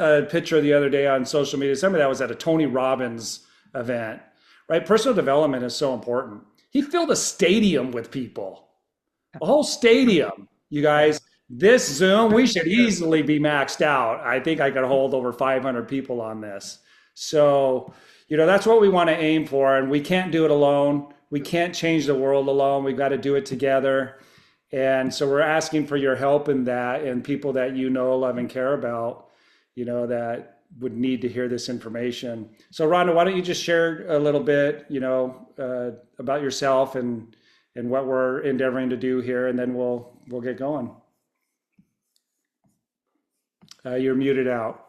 a picture the other day on social media. Somebody that was at a Tony Robbins event, right? Personal development is so important. He filled a stadium with people, a whole stadium, you guys. This Zoom, we should easily be maxed out. I think I could hold over 500 people on this. So, that's what we want to aim for. And we can't do it alone. We can't change the world alone. We've got to do it together. And so we're asking for your help in that, and people that love, and care about, that would need to hear this information. So Rhonda, why don't you just share a little bit, about yourself and what we're endeavoring to do here, and then we'll get going. You're muted out.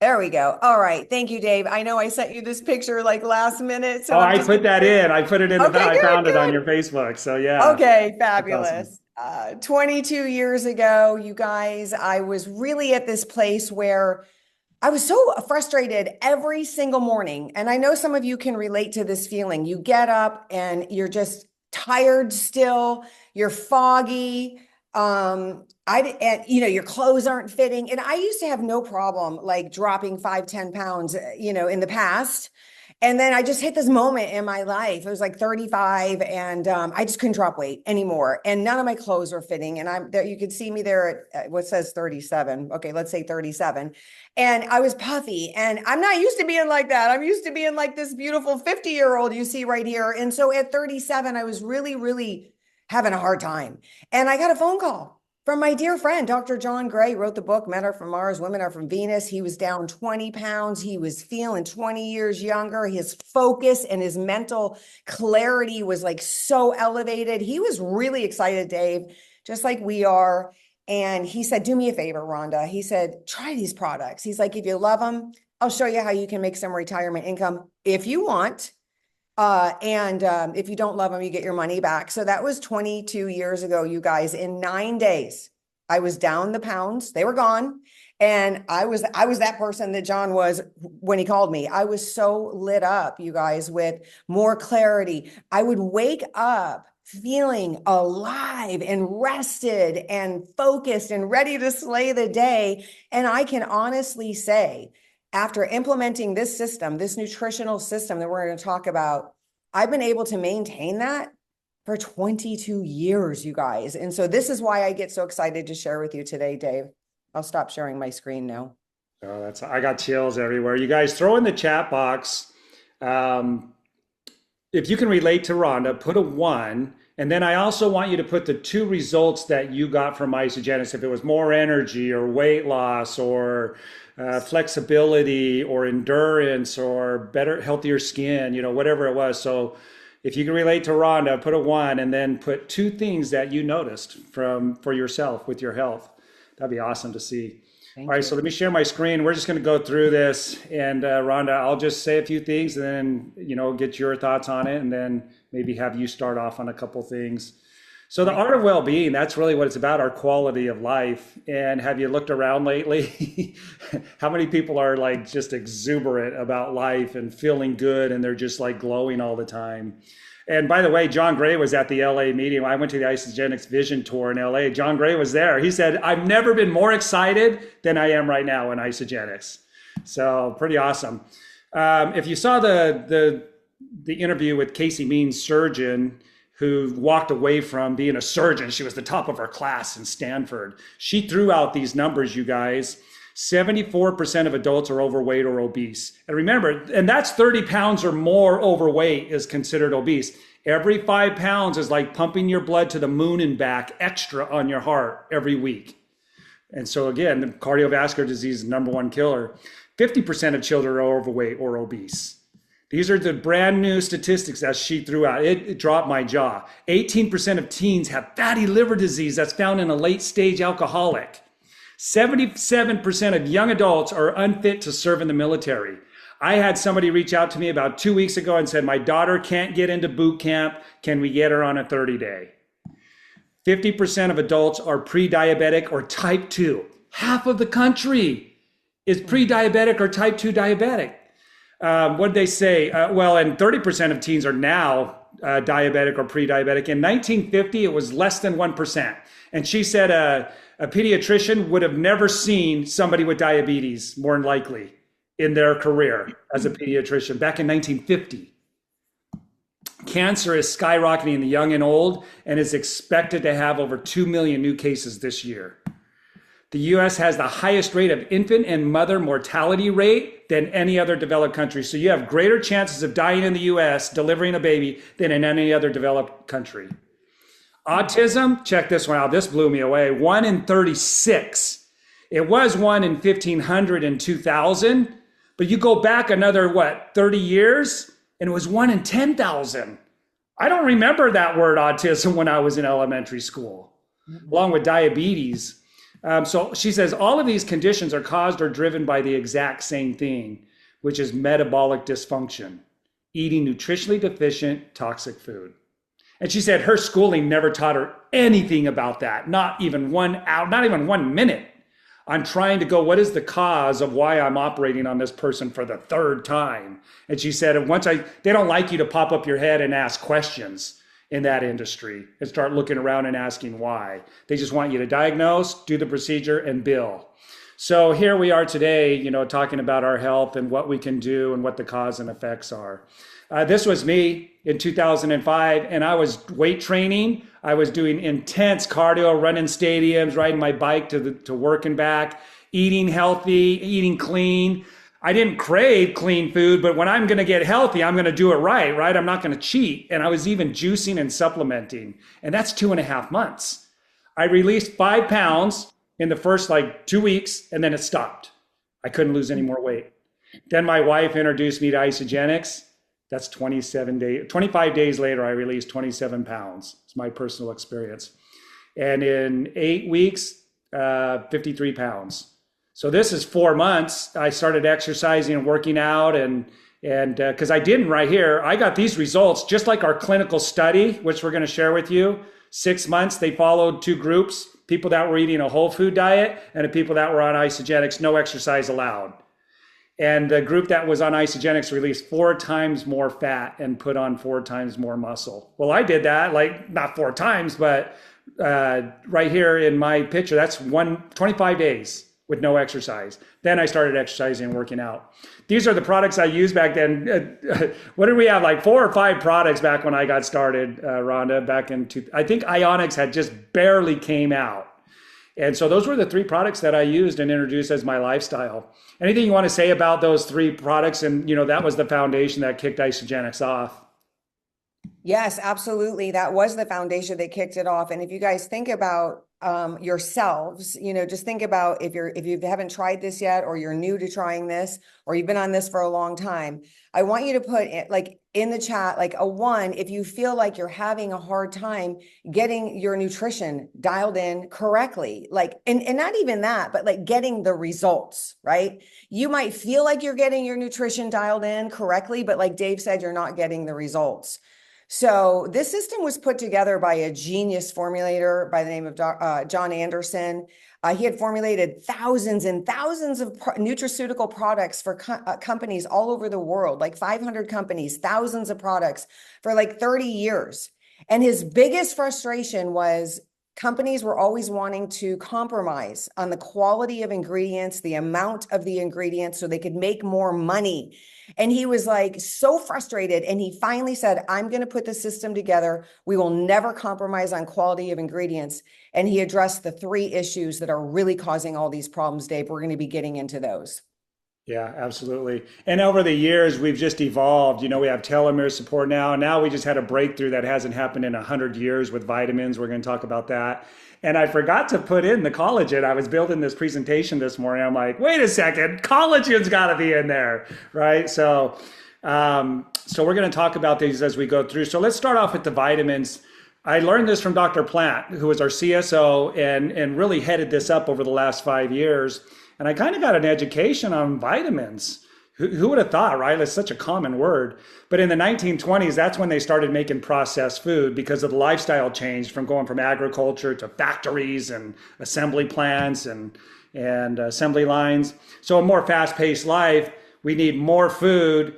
There we go. All right. Thank you, Dave. I know I sent you this picture like last minute. So I put that in. I put it in. Okay, I found it on your Facebook. So yeah. Okay, fabulous. Awesome. 22 years ago, you guys, I was really at this place where I was so frustrated every single morning. And I know some of you can relate to this feeling. You get up and you're just tired still. You're foggy. Your clothes aren't fitting. And I used to have no problem like dropping 5, 10 pounds, in the past. And then I just hit this moment in my life. It was like 35 and I just couldn't drop weight anymore. And none of my clothes were fitting. And I'm there, you could see me there at what says 37. Okay, let's say 37. And I was puffy, and I'm not used to being like that. I'm used to being like this beautiful 50-year-old you see right here. And so at 37, I was really, really having a hard time. And I got a phone call from my dear friend, Dr. John Gray, wrote the book, Men Are From Mars, Women Are From Venus. He was down 20 pounds. He was feeling 20 years younger. His focus and his mental clarity was like so elevated. He was really excited, Dave, just like we are. And he said, do me a favor, Rhonda. He said, try these products. He's like, if you love them, I'll show you how you can make some retirement income if you want. If you don't love them, you get your money back. So that was 22 years ago, you guys. In 9 days, I was down the pounds. They were gone. And I was that person that John was when he called me. I was so lit up, you guys, with more clarity. I would wake up feeling alive and rested and focused and ready to slay the day. And I can honestly say, after implementing this system, this nutritional system that we're going to talk about, I've been able to maintain that for 22 years, you guys. And so this is why I get so excited to share with you today, Dave. I'll stop sharing my screen now. Oh, I got chills everywhere. You guys throw in the chat box. If you can relate to Rhonda, put a 1. And then I also want you to put the 2 results that you got from Isagenix. If it was more energy or weight loss or flexibility or endurance or better, healthier skin, whatever it was. So if you can relate to Rhonda, put a 1 and then put 2 things that you noticed for yourself with your health. That'd be awesome to see. All right, so let me share my screen. We're just going to go through this, and Rhonda, I'll just say a few things and then, get your thoughts on it, and then maybe have you start off on a couple things. So the art of well-being, that's really what it's about, our quality of life. And have you looked around lately? How many people are like just exuberant about life and feeling good, and they're just like glowing all the time? And by the way, John Gray was at the LA meeting. I went to the Isagenix Vision Tour in LA. John Gray was there. He said, I've never been more excited than I am right now in Isagenix. So pretty awesome. If you saw the interview with Casey Means, surgeon, who walked away from being a surgeon. She was the top of her class in Stanford. She threw out these numbers, you guys. 74% of adults are overweight or obese. And remember, and that's 30 pounds or more overweight is considered obese. Every 5 pounds is like pumping your blood to the moon and back extra on your heart every week. And so again, the cardiovascular disease is the #1 killer. 50% of children are overweight or obese. These are the brand new statistics that she threw out. It dropped my jaw. 18% of teens have fatty liver disease that's found in a late stage alcoholic. 77% of young adults are unfit to serve in the military. I had somebody reach out to me about 2 weeks ago and said, my daughter can't get into boot camp. Can we get her on a 30-day? 50% of adults are pre-diabetic or type 2. Half of the country is pre-diabetic or type 2 diabetic. What did they say? And 30% of teens are now diabetic or pre-diabetic. In 1950, it was less than 1%. And she said a pediatrician would have never seen somebody with diabetes, more than likely, in their career as a pediatrician back in 1950. Cancer is skyrocketing in the young and old and is expected to have over 2 million new cases this year. The US has the highest rate of infant and mother mortality rate than any other developed country. So you have greater chances of dying in the US delivering a baby than in any other developed country. Autism, check this one out. This blew me away. 1 in 36. It was 1 in 1500 in 2000, but you go back another, 30 years, and it was 1 in 10,000. I don't remember that word autism when I was in elementary school, along with diabetes. So she says all of these conditions are caused or driven by the exact same thing, which is metabolic dysfunction, eating nutritionally deficient, toxic food. And she said her schooling never taught her anything about that, not even 1 hour, not even 1 minute. I'm trying to go, what is the cause of why I'm operating on this person for the third time? And she said, they don't like you to pop up your head and ask questions in that industry and start looking around and asking why. They just want you to diagnose, do the procedure, and bill. So here we are today, talking about our health and what we can do and what the cause and effects are. This was me in 2005, and I was weight training. I was doing intense cardio, running stadiums, riding my bike to work and back, eating healthy, eating clean. I didn't crave clean food, but when I'm going to get healthy, I'm going to do it right? I'm not going to cheat. And I was even juicing and supplementing, and that's 2.5 months. I released 5 pounds in the first 2 weeks, and then it stopped. I couldn't lose any more weight. Then my wife introduced me to Isogenics. That's 25 days later, I released 27 pounds. It's my personal experience. And in 8 weeks, 53 pounds. So this is 4 months. I started exercising and working out, and because I didn't right here, I got these results just like our clinical study, which we're going to share with you. 6 months, they followed 2 groups, people that were eating a whole food diet and the people that were on Isogenics, no exercise allowed. And the group that was on Isogenics released 4 times more fat and put on 4 times more muscle. Well, I did that, not 4 times, but right here in my picture, that's 25 days with no exercise. Then I started exercising and working out. These are the products I used back then. What did we have? 4 or 5 products back when I got started, Rhonda, back in I think Ionics had just barely came out. And so those were the 3 products that I used and introduced as my lifestyle. Anything you want to say about those 3 products? And, that was the foundation that kicked Isogenics off. Yes, absolutely. That was the foundation that kicked it off. And if you guys think about yourselves, just think about if you haven't tried this yet, or you're new to trying this, or you've been on this for a long time, I want you to put it in the chat, a 1, if you feel like you're having a hard time getting your nutrition dialed in correctly, and not even that, but getting the results, right? You might feel like you're getting your nutrition dialed in correctly, but like Dave said, you're not getting the results. So this system was put together by a genius formulator by the name of John Anderson. He had formulated thousands and thousands of nutraceutical products for companies all over the world, 500 companies, thousands of products for 30 years. And his biggest frustration was companies were always wanting to compromise on the quality of ingredients, the amount of the ingredients, so they could make more money. And he was so frustrated. And he finally said, I'm going to put the system together. We will never compromise on quality of ingredients. And he addressed the 3 issues that are really causing all these problems, Dave. We're going to be getting into those. Yeah, absolutely. And over the years, we've just evolved. We have telomere support now. Now we just had a breakthrough that hasn't happened in 100 years with vitamins. We're going to talk about that. And I forgot to put in the collagen. I was building this presentation this morning. I'm like, wait a second, collagen's got to be in there, right? So we're going to talk about these as we go through. So let's start off with the vitamins. I learned this from Dr. Plant, who was our CSO and really headed this up over the last 5 years. And I kind of got an education on vitamins. Who would have thought, right? It's such a common word. But in the 1920s, that's when they started making processed food because of the lifestyle change from going from agriculture to factories and assembly plants and assembly lines. So a more fast-paced life, we need more food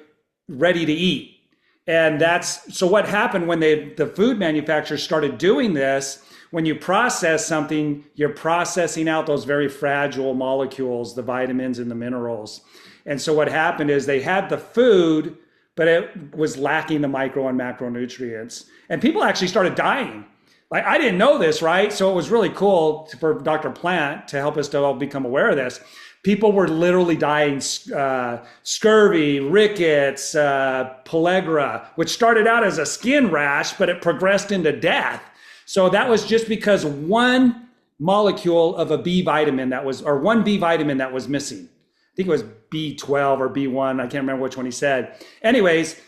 ready to eat. And so what happened when the food manufacturers started doing this when you process something, you're processing out those very fragile molecules, the vitamins and the minerals. And so what happened is they had the food, but it was lacking the micro and macronutrients. And people actually started dying. Like, I didn't know this, right? So it was really cool for Dr. Plant to help us to all become aware of this. People were literally dying, scurvy, rickets, pellagra, which started out as a skin rash, but it progressed into death. So that was just because one molecule of a B vitamin that was, or one B vitamin that was missing. I think it was B12 or B1. I can't remember which one he said. Anyways,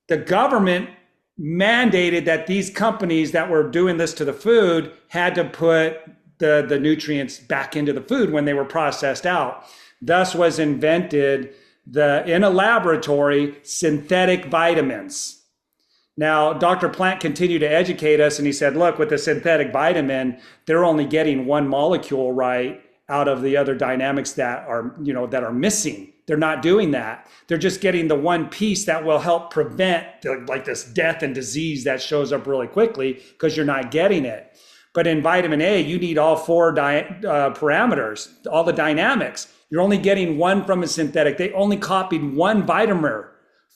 the government mandated that these companies that were doing this to the food had to put the nutrients back into the food when they were processed out. Thus was invented in a laboratory, synthetic vitamins. Now, Dr. Plant continued to educate us, and he said, look, with the synthetic vitamin, they're only getting one molecule right out of the other dynamics that are missing. They're not doing that. They're just getting the one piece that will help prevent like this death and disease that shows up really quickly because you're not getting it. But in vitamin A, you need all four parameters, all the dynamics. You're only getting one from a synthetic. They only copied one vitamer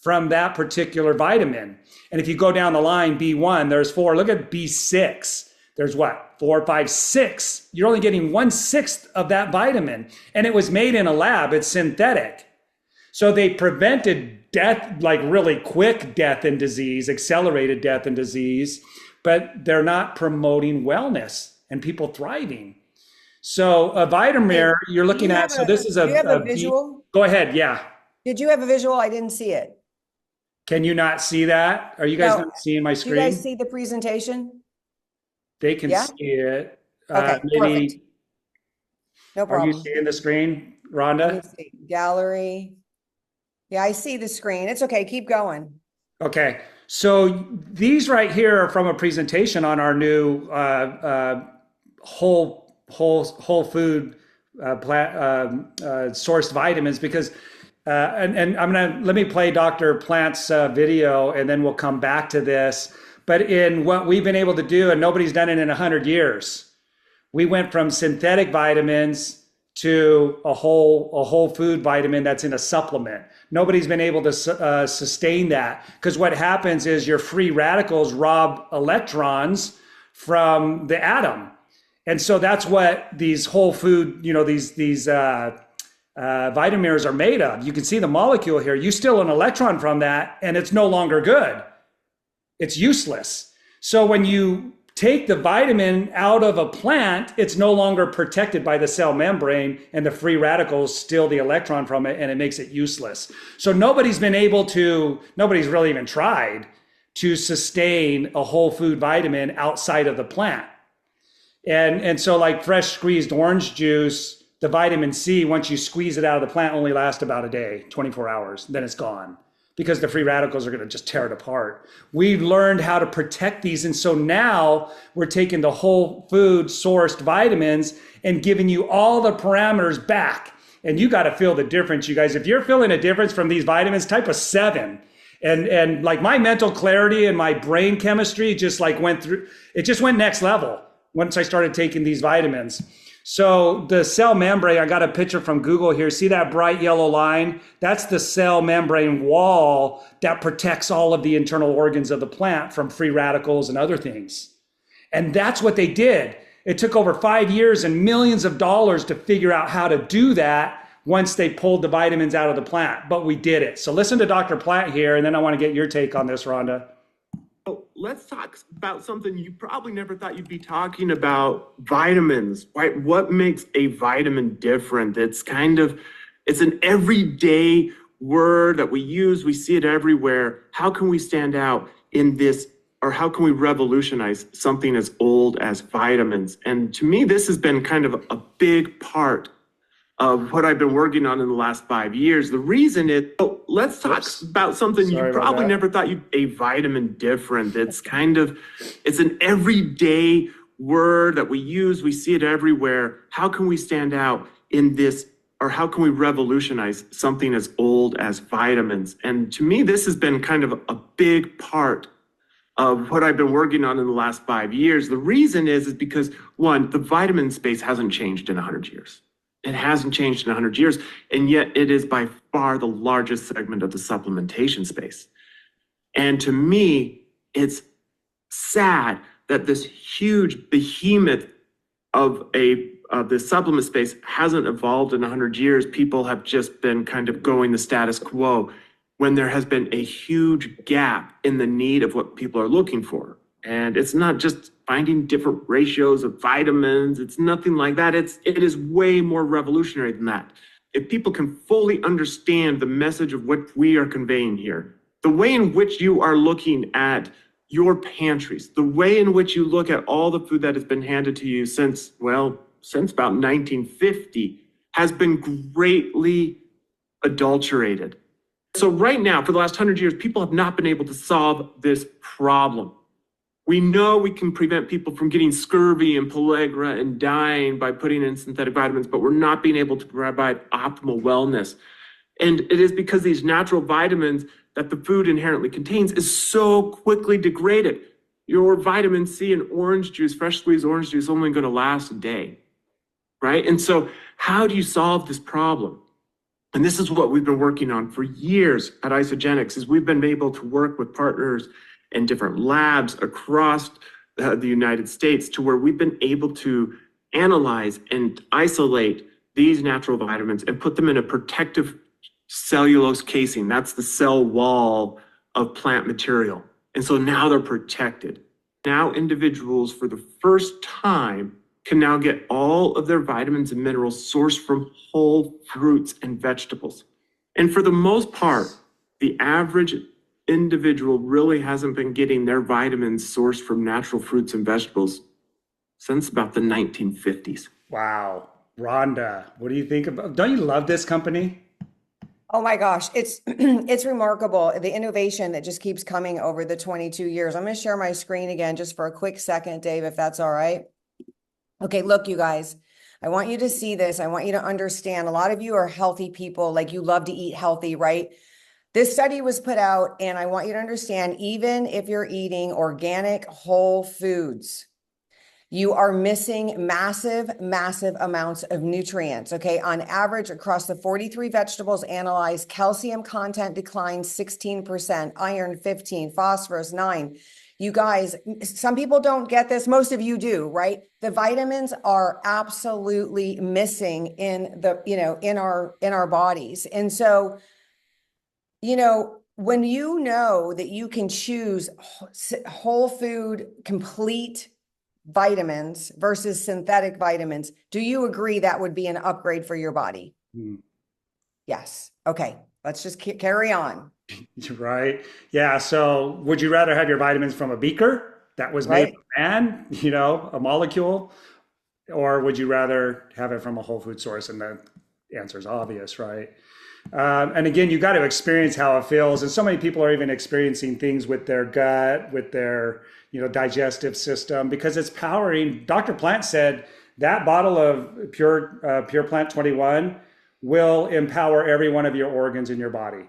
from that particular vitamin. And if you go down the line, B1, there's four. Look at B6. There's what? 4, 5, 6. You're only getting 1/6 of that vitamin. And it was made in a lab. It's synthetic. So they prevented death, like really quick death and disease, accelerated death and disease, but they're not promoting wellness and people thriving. So a Vitamir, you're looking at, so this is do you have a visual? Go ahead, yeah. Did you have a visual? I didn't see it. Can you not see that? Are you guys not seeing my screen? Do you guys see the presentation? They can see it. Okay, maybe, perfect. No problem. Are you seeing the screen, Rhonda? Let me see. Gallery. Yeah, I see the screen. It's okay. Keep going. Okay. So these right here are from a presentation on our new whole food sourced vitamins because and let me play Dr. Plant's video and then we'll come back to this. But in what we've been able to do, and nobody's done it in 100 years, we went from synthetic vitamins to a whole food vitamin that's in a supplement. Nobody's been able to sustain that because what happens is your free radicals rob electrons from the atom. And so that's what these whole food, these Vitamins are made of. You can see the molecule here. You steal an electron from that and it's no longer good. It's useless. So when you take the vitamin out of a plant, it's no longer protected by the cell membrane and the free radicals steal the electron from it and it makes it useless. So nobody's really even tried to sustain a whole food vitamin outside of the plant. And so like fresh squeezed orange juice, the vitamin C, once you squeeze it out of the plant, only lasts about a day, 24 hours, then it's gone because the free radicals are going to just tear it apart. We've learned how to protect these. And so now we're taking the whole food sourced vitamins and giving you all the parameters back. And you got to feel the difference, you guys. If you're feeling a difference from these vitamins, type a 7. And like my mental clarity and my brain chemistry just like went next level once I started taking these vitamins. So the cell membrane, I got a picture from Google here. See that bright yellow line? That's the cell membrane wall that protects all of the internal organs of the plant from free radicals and other things. And that's what they did. It took over 5 years and millions of dollars to figure out how to do that once they pulled the vitamins out of the plant, but we did it. So listen to Dr. Plant here, and then I want to get your take on this, Rhonda. So let's talk about something you probably never thought you'd be talking about, vitamins, right? What makes a vitamin different? It's an everyday word that we use. We see it everywhere. How can we stand out in this, or how can we revolutionize something as old as vitamins? And to me, this has been kind of a big part of what I've been working on in the last 5 years. The reason is, let's talk about something you probably never thought a vitamin different. It's an everyday word that we use. We see it everywhere. How can we stand out in this, or how can we revolutionize something as old as vitamins? And to me, this has been kind of a big part of what I've been working on in the last 5 years. The reason is because one, the vitamin space hasn't changed in 100 years. It hasn't changed in 100 years, and yet it is by far the largest segment of the supplementation space. And to me, it's sad that this huge behemoth of the supplement space hasn't evolved in 100 years. People have just been kind of going the status quo when there has been a huge gap in the need of what people are looking for. And it's not just finding different ratios of vitamins. It's nothing like that. It is way more revolutionary than that. If people can fully understand the message of what we are conveying here, the way in which you are looking at your pantries, the way in which you look at all the food that has been handed to you since about 1950 has been greatly adulterated. So right now, for the last 100 years, people have not been able to solve this problem. We know we can prevent people from getting scurvy and pellagra and dying by putting in synthetic vitamins, but we're not being able to provide optimal wellness. And it is because these natural vitamins that the food inherently contains is so quickly degraded. Your vitamin C in orange juice, fresh squeezed orange juice, is only going to last a day, right? And so how do you solve this problem? And this is what we've been working on for years at Isogenics, is we've been able to work with partners in different labs across the United States to where we've been able to analyze and isolate these natural vitamins and put them in a protective cellulose casing. That's the cell wall of plant material. And so now they're protected. Now individuals for the first time can now get all of their vitamins and minerals sourced from whole fruits and vegetables. And for the most part, the average individual really hasn't been getting their vitamins sourced from natural fruits and vegetables since about the 1950s. Wow. Ronda, what do you think about, don't you love this company? Oh my gosh, it's it's remarkable, the innovation that just keeps coming over the 22 years. I'm going to share my screen again just for a quick second, Dave, if that's all right. Okay, look, you guys, I want you to see this. I want you to understand. A lot of you are healthy people, like you love to eat healthy, right? This study was put out, and I want you to understand, even if you're eating organic whole foods, you are missing massive, massive amounts of nutrients, okay? On average, across the 43 vegetables analyzed, calcium content declined 16%, iron 15, phosphorus 9. You guys, some people don't get this. Most of you do, right? The vitamins are absolutely missing in the, in our bodies. And so, when you know that you can choose whole food, complete vitamins versus synthetic vitamins, do you agree that would be an upgrade for your body? Yes. Okay. Let's just carry on. Right. Yeah. So would you rather have your vitamins from a beaker that was made Right. by man, a molecule, or would you rather have it from a whole food source? And the answer is obvious, right? And again, you got to experience how it feels. And so many people are even experiencing things with their gut, with their, digestive system, because it's powering. Dr. Plant said that bottle of Pure Plant 21 will empower every one of your organs in your body.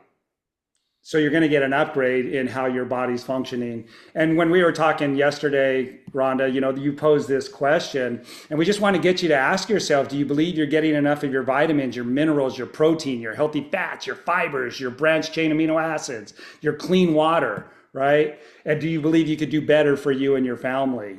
So you're going to get an upgrade in how your body's functioning. And when we were talking yesterday, Rhonda, you posed this question, and we just want to get you to ask yourself, do you believe you're getting enough of your vitamins, your minerals, your protein, your healthy fats, your fibers, your branched chain amino acids, your clean water, right? And do you believe you could do better for you and your family?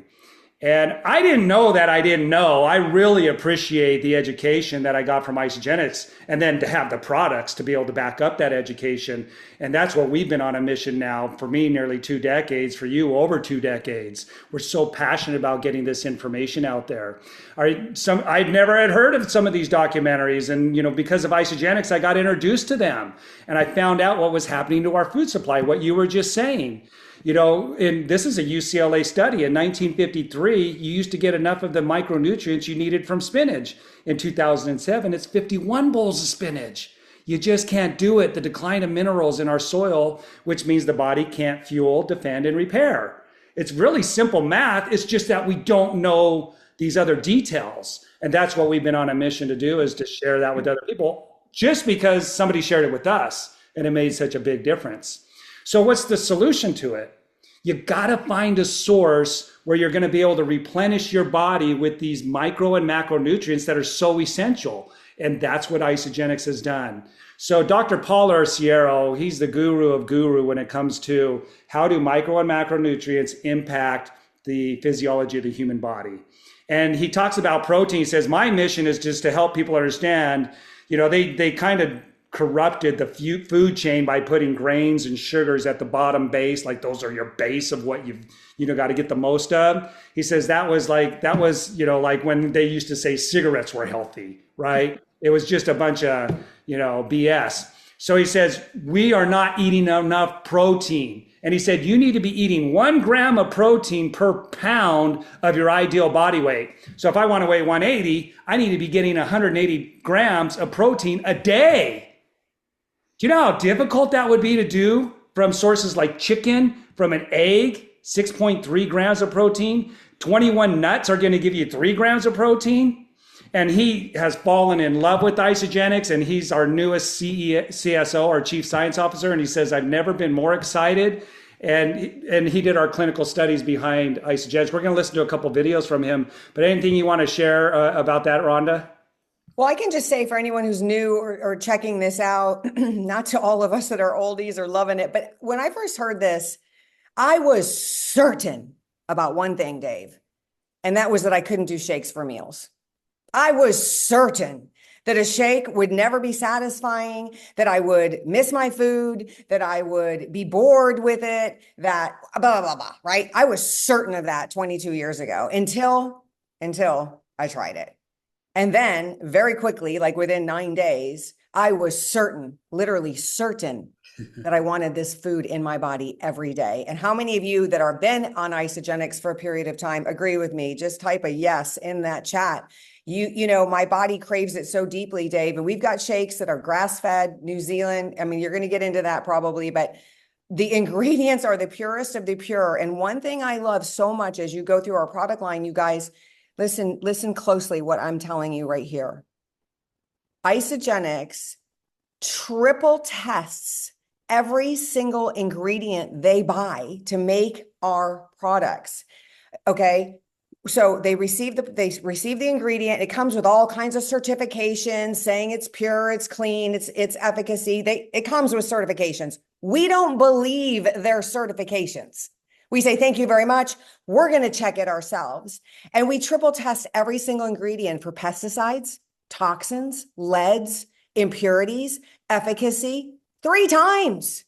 And I didn't know that I didn't know. I really appreciate the education that I got from Isogenics, and then to have the products to be able to back up that education. And that's what we've been on a mission now, for me, nearly 2 decades, for you, over 2 decades. We're so passionate about getting this information out there. I'd never had heard of some of these documentaries, and because of Isogenics, I got introduced to them, and I found out what was happening to our food supply, what you were just saying. And this is a UCLA study. In 1953, you used to get enough of the micronutrients you needed from spinach. In 2007, it's 51 bowls of spinach. You just can't do it. The decline of minerals in our soil, which means the body can't fuel, defend, and repair. It's really simple math. It's just that we don't know these other details. And that's what we've been on a mission to do, is to share that with other people, just because somebody shared it with us and it made such a big difference. So what's the solution to it? You got to find a source where you're going to be able to replenish your body with these micro and macronutrients that are so essential. And that's what Isagenix has done. So Dr. Paul Arciero, he's the guru of guru when it comes to how do micro and macronutrients impact the physiology of the human body. And he talks about protein. He says, my mission is just to help people understand, they kind of corrupted the food chain by putting grains and sugars at the bottom base, like those are your base of what you've got to get the most of. He says that was like when they used to say cigarettes were healthy, right? It was just a bunch of BS. So he says we are not eating enough protein. And he said, you need to be eating 1 gram of protein per pound of your ideal body weight. So if I want to weigh 180, I need to be getting 180 grams of protein a day. Do you know how difficult that would be to do from sources like chicken, from an egg, 6.3 grams of protein? 21 nuts are going to give you 3 grams of protein. And he has fallen in love with Isagenix, and he's our newest CSO, our Chief Science Officer. And he says, I've never been more excited. And he did our clinical studies behind Isagenix. We're going to listen to a couple videos from him. But anything you want to share about that, Rhonda? Well, I can just say for anyone who's new or checking this out, not to all of us that are oldies or loving it, but when I first heard this, I was certain about one thing, Dave, and that was that I couldn't do shakes for meals. I was certain that a shake would never be satisfying, that I would miss my food, that I would be bored with it, that blah, blah, blah, right? I was certain of that 22 years ago until I tried it. And then very quickly, like within 9 days, I was certain, literally certain that I wanted this food in my body every day. And how many of you that are been on Isagenix for a period of time agree with me? Just type a yes in that chat. My body craves it so deeply, Dave. And we've got shakes that are grass-fed, New Zealand. I mean, you're going to get into that probably, but the ingredients are the purest of the pure. And one thing I love so much as you go through our product line, you guys, listen closely what I'm telling you right here. Isagenix triple tests every single ingredient they buy to make our products. Okay. So they receive the ingredient. It comes with all kinds of certifications saying it's pure, it's clean, it's efficacy. It comes with certifications. We don't believe their certifications. We say, thank you very much. We're going to check it ourselves. And we triple test every single ingredient for pesticides, toxins, leads, impurities, efficacy 3 times.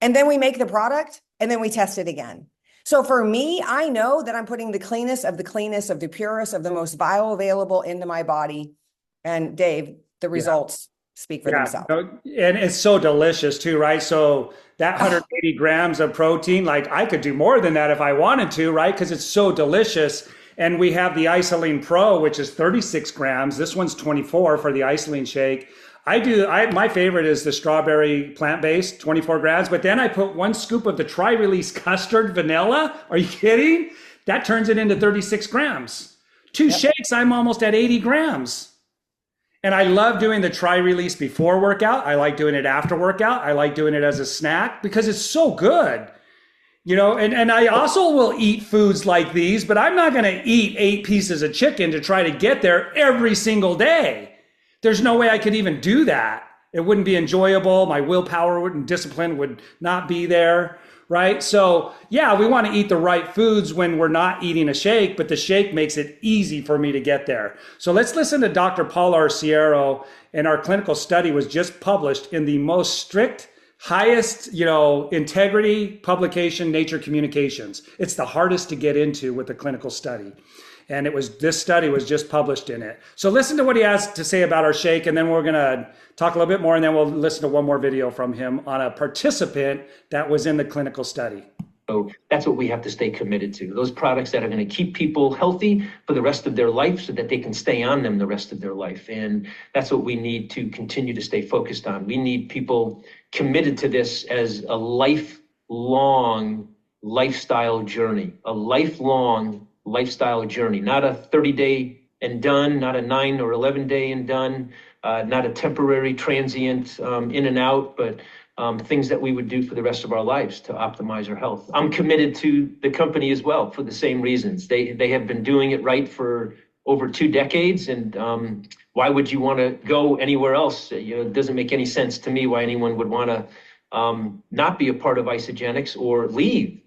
And then we make the product and then we test it again. So for me, I know that I'm putting the cleanest of the purest of the most bioavailable into my body. And Dave, the results speak for themselves. And it's so delicious too, right? So that 180 grams of protein, like I could do more than that if I wanted to, right? Because it's so delicious. And we have the Isoline Pro, which is 36 grams. This one's 24 for the Isoline shake. My favorite is the strawberry plant-based, 24 grams, but then I put 1 scoop of the tri-release custard vanilla. Are you kidding? That turns it into 36 grams. 2 shakes, I'm almost at 80 grams. And I love doing the tri-release before workout. I like doing it after workout. I like doing it as a snack because it's so good. And I also will eat foods like these, but I'm not going to eat 8 pieces of chicken to try to get there every single day. There's no way I could even do that. It wouldn't be enjoyable. My willpower and discipline would not be there, right? So yeah, we want to eat the right foods when we're not eating a shake, but the shake makes it easy for me to get there. So let's listen to Dr. Paul Arciero, and our clinical study was just published in the most strict, highest, integrity publication, Nature Communications. It's the hardest to get into with the clinical study. And this study was just published in it. So listen to what he has to say about our shake, and then we're going to talk a little bit more, and then we'll listen to one more video from him on a participant that was in the clinical study. So that's what we have to stay committed to. Those products that are going to keep people healthy for the rest of their life so that they can stay on them the rest of their life. And that's what we need to continue to stay focused on. We need people committed to this as a lifelong lifestyle journey, not a 30-day and done, not a 9 or 11-day and done, not a temporary transient in and out, but things that we would do for the rest of our lives to optimize our health. I'm committed to the company as well for the same reasons. They have been doing it right for over 2 decades, and why would you want to go anywhere else? It doesn't make any sense to me why anyone would want to not be a part of Isagenix or leave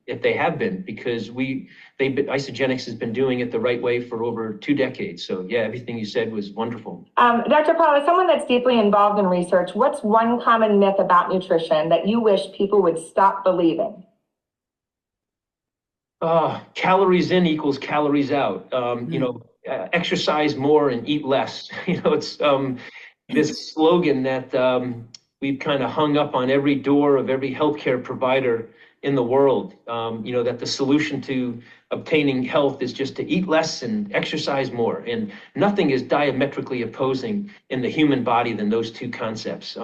if they have been, because Isagenix has been doing it the right way for over 2 decades. So yeah, everything you said was wonderful. Dr. Paul, as someone that's deeply involved in research, what's one common myth about nutrition that you wish people would stop believing? Calories in equals calories out. Exercise more and eat less. It's this slogan that we've kind of hung up on every door of every healthcare provider in the world. That the solution to obtaining health is just to eat less and exercise more. And nothing is diametrically opposing in the human body than those two concepts.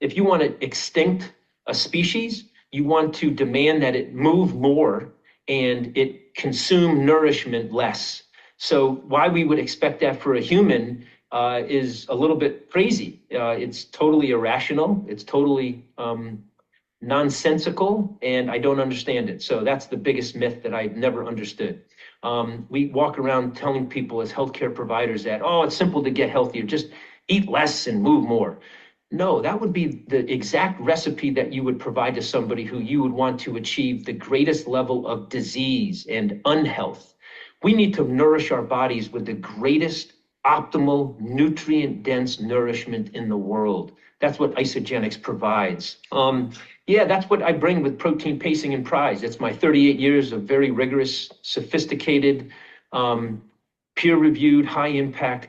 If you want to extinct a species, you want to demand that it move more and it consume nourishment less. So why we would expect that for a human is a little bit crazy. It's totally irrational. It's totally nonsensical, and I don't understand it. So that's the biggest myth that I've never understood. We walk around telling people as healthcare providers that, it's simple to get healthier, just eat less and move more. No, that would be the exact recipe that you would provide to somebody who you would want to achieve the greatest level of disease and unhealth. We need to nourish our bodies with the greatest optimal nutrient-dense nourishment in the world. That's what Isagenix provides. That's what I bring with protein pacing and prize. It's my 38 years of very rigorous, sophisticated, peer-reviewed, high-impact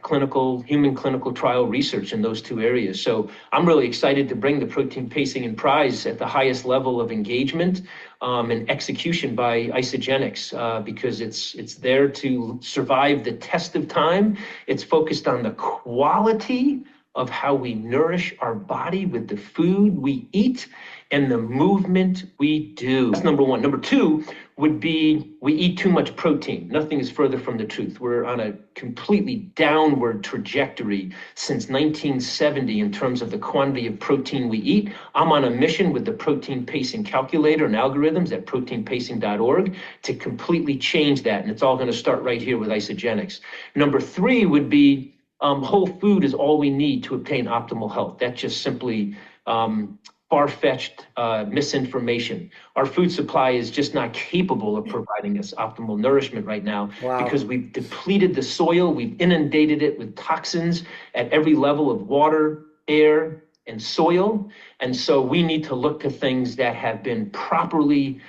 human clinical trial research in those two areas. So I'm really excited to bring the protein pacing and prize at the highest level of engagement and execution by Isagenix because it's there to survive the test of time. It's focused on the quality of how we nourish our body with the food we eat and the movement we do. That's number one. Number two would be we eat too much protein. Nothing is further from the truth. We're on a completely downward trajectory since 1970 in terms of the quantity of protein we eat. I'm on a mission with the protein pacing calculator and algorithms at proteinpacing.org to completely change that. And it's all going to start right here with Isagenix. Number three would be whole food is all we need to obtain optimal health. That's just simply far-fetched misinformation. Our food supply is just not capable of providing us optimal nourishment right now because we've depleted the soil, we've inundated it with toxins at every level of water, air, and soil. And so we need to look to things that have been properly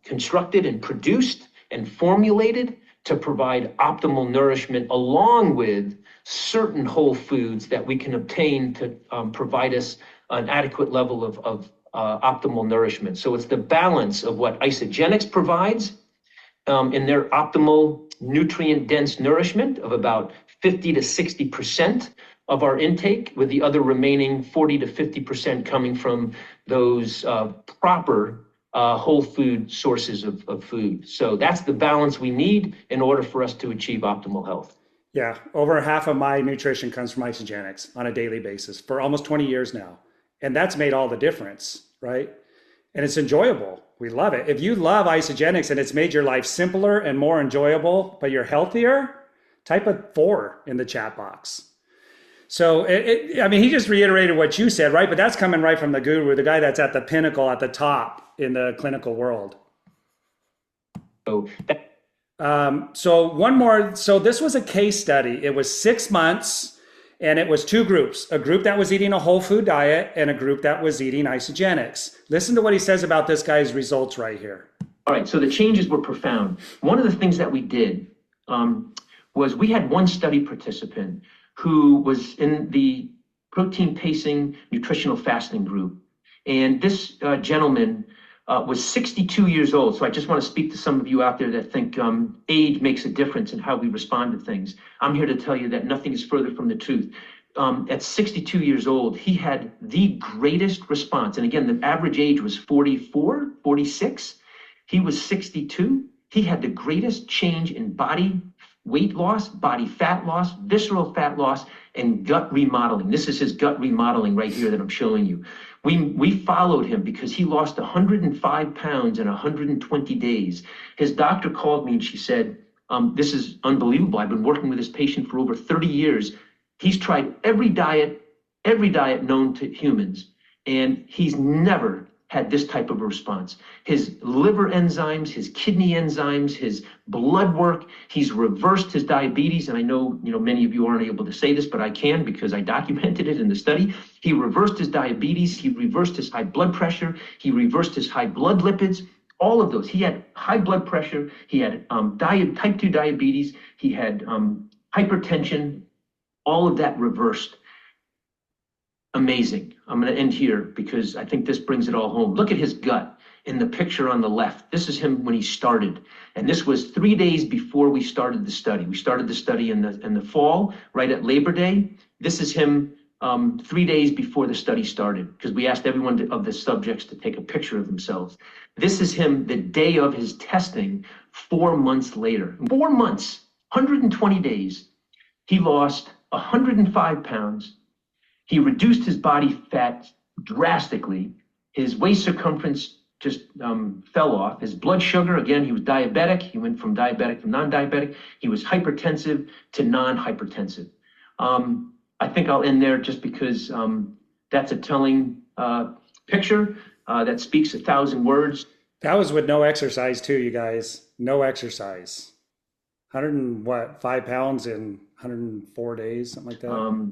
constructed and produced and formulated to provide optimal nourishment along with certain whole foods that we can obtain to provide us an adequate level of optimal nourishment. So it's the balance of what Isagenix provides in their optimal nutrient-dense nourishment of about 50 to 60% of our intake, with the other remaining 40 to 50% coming from those proper whole food sources of food. So that's the balance we need in order for us to achieve optimal health. Yeah, over half of my nutrition comes from Isagenix on a daily basis for almost 20 years now. And that's made all the difference, right? And it's enjoyable. We love it. If you love Isagenix and it's made your life simpler and more enjoyable, but you're healthier, type a 4 in the chat box. So, he just reiterated what you said, right? But that's coming right from the guru, the guy that's at the pinnacle, at the top in the clinical world. So one more. So this was a case study. It was 6 months. And it was 2 groups, a group that was eating a whole food diet and a group that was eating Isagenix. Listen to what he says about this guy's results right here. All right, so the changes were profound. One of the things that we did was we had one study participant who was in the protein pacing nutritional fasting group. And this gentleman was 62 years old. So I just want to speak to some of you out there that think age makes a difference in how we respond to things. I'm here to tell you that nothing is further from the truth. At 62 years old, he had the greatest response. And again, the average age was 44, 46. He was 62. He had the greatest change in body weight loss, body fat loss, visceral fat loss, and gut remodeling. This is his gut remodeling right here that I'm showing you. We followed him because he lost 105 pounds in 120 days. His doctor called me and she said, this is unbelievable. I've been working with this patient for over 30 years. He's tried every diet known to humans, and he's never had this type of a response. His liver enzymes, his kidney enzymes, his blood work, he's reversed his diabetes. And I know, many of you aren't able to say this, but I can because I documented it in the study. He reversed his diabetes. He reversed his high blood pressure. He reversed his high blood lipids. All of those. He had high blood pressure. He had type 2 diabetes. He had hypertension. All of that reversed. Amazing. I'm going to end here because I think this brings it all home. Look at his gut in the picture on the left. This is him when he started. And this was 3 days before we started the study. We started the study in the fall, right at Labor Day. This is him 3 days before the study started because we asked everyone of the subjects to take a picture of themselves. This is him the day of his testing 4 months later. 4 months, 120 days. He lost 105 pounds. He reduced his body fat drastically. His waist circumference just fell off. His blood sugar, again, he was diabetic. He went from diabetic to non-diabetic. He was hypertensive to non-hypertensive. I think I'll end there just because that's a telling picture that speaks 1,000 words. That was with no exercise too, you guys. No exercise. 5 pounds in 104 days, something like that.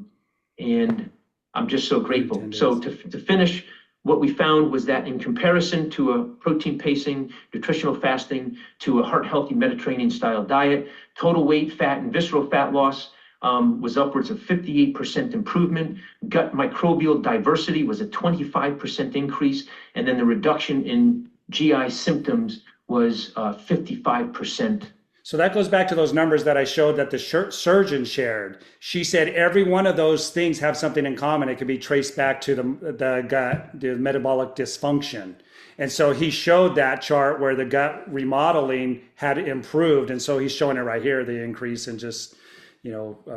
And I'm just so grateful. So to finish, what we found was that in comparison to a protein pacing, nutritional fasting, to a heart healthy Mediterranean style diet, total weight, fat, and visceral fat loss was upwards of 58% improvement. Gut microbial diversity was a 25% increase. And then the reduction in GI symptoms was 55%. So that goes back to those numbers that I showed that the surgeon shared. She said every one of those things have something in common. It could be traced back to the gut, the metabolic dysfunction. And so he showed that chart where the gut remodeling had improved. And so he's showing it right here, the increase in just,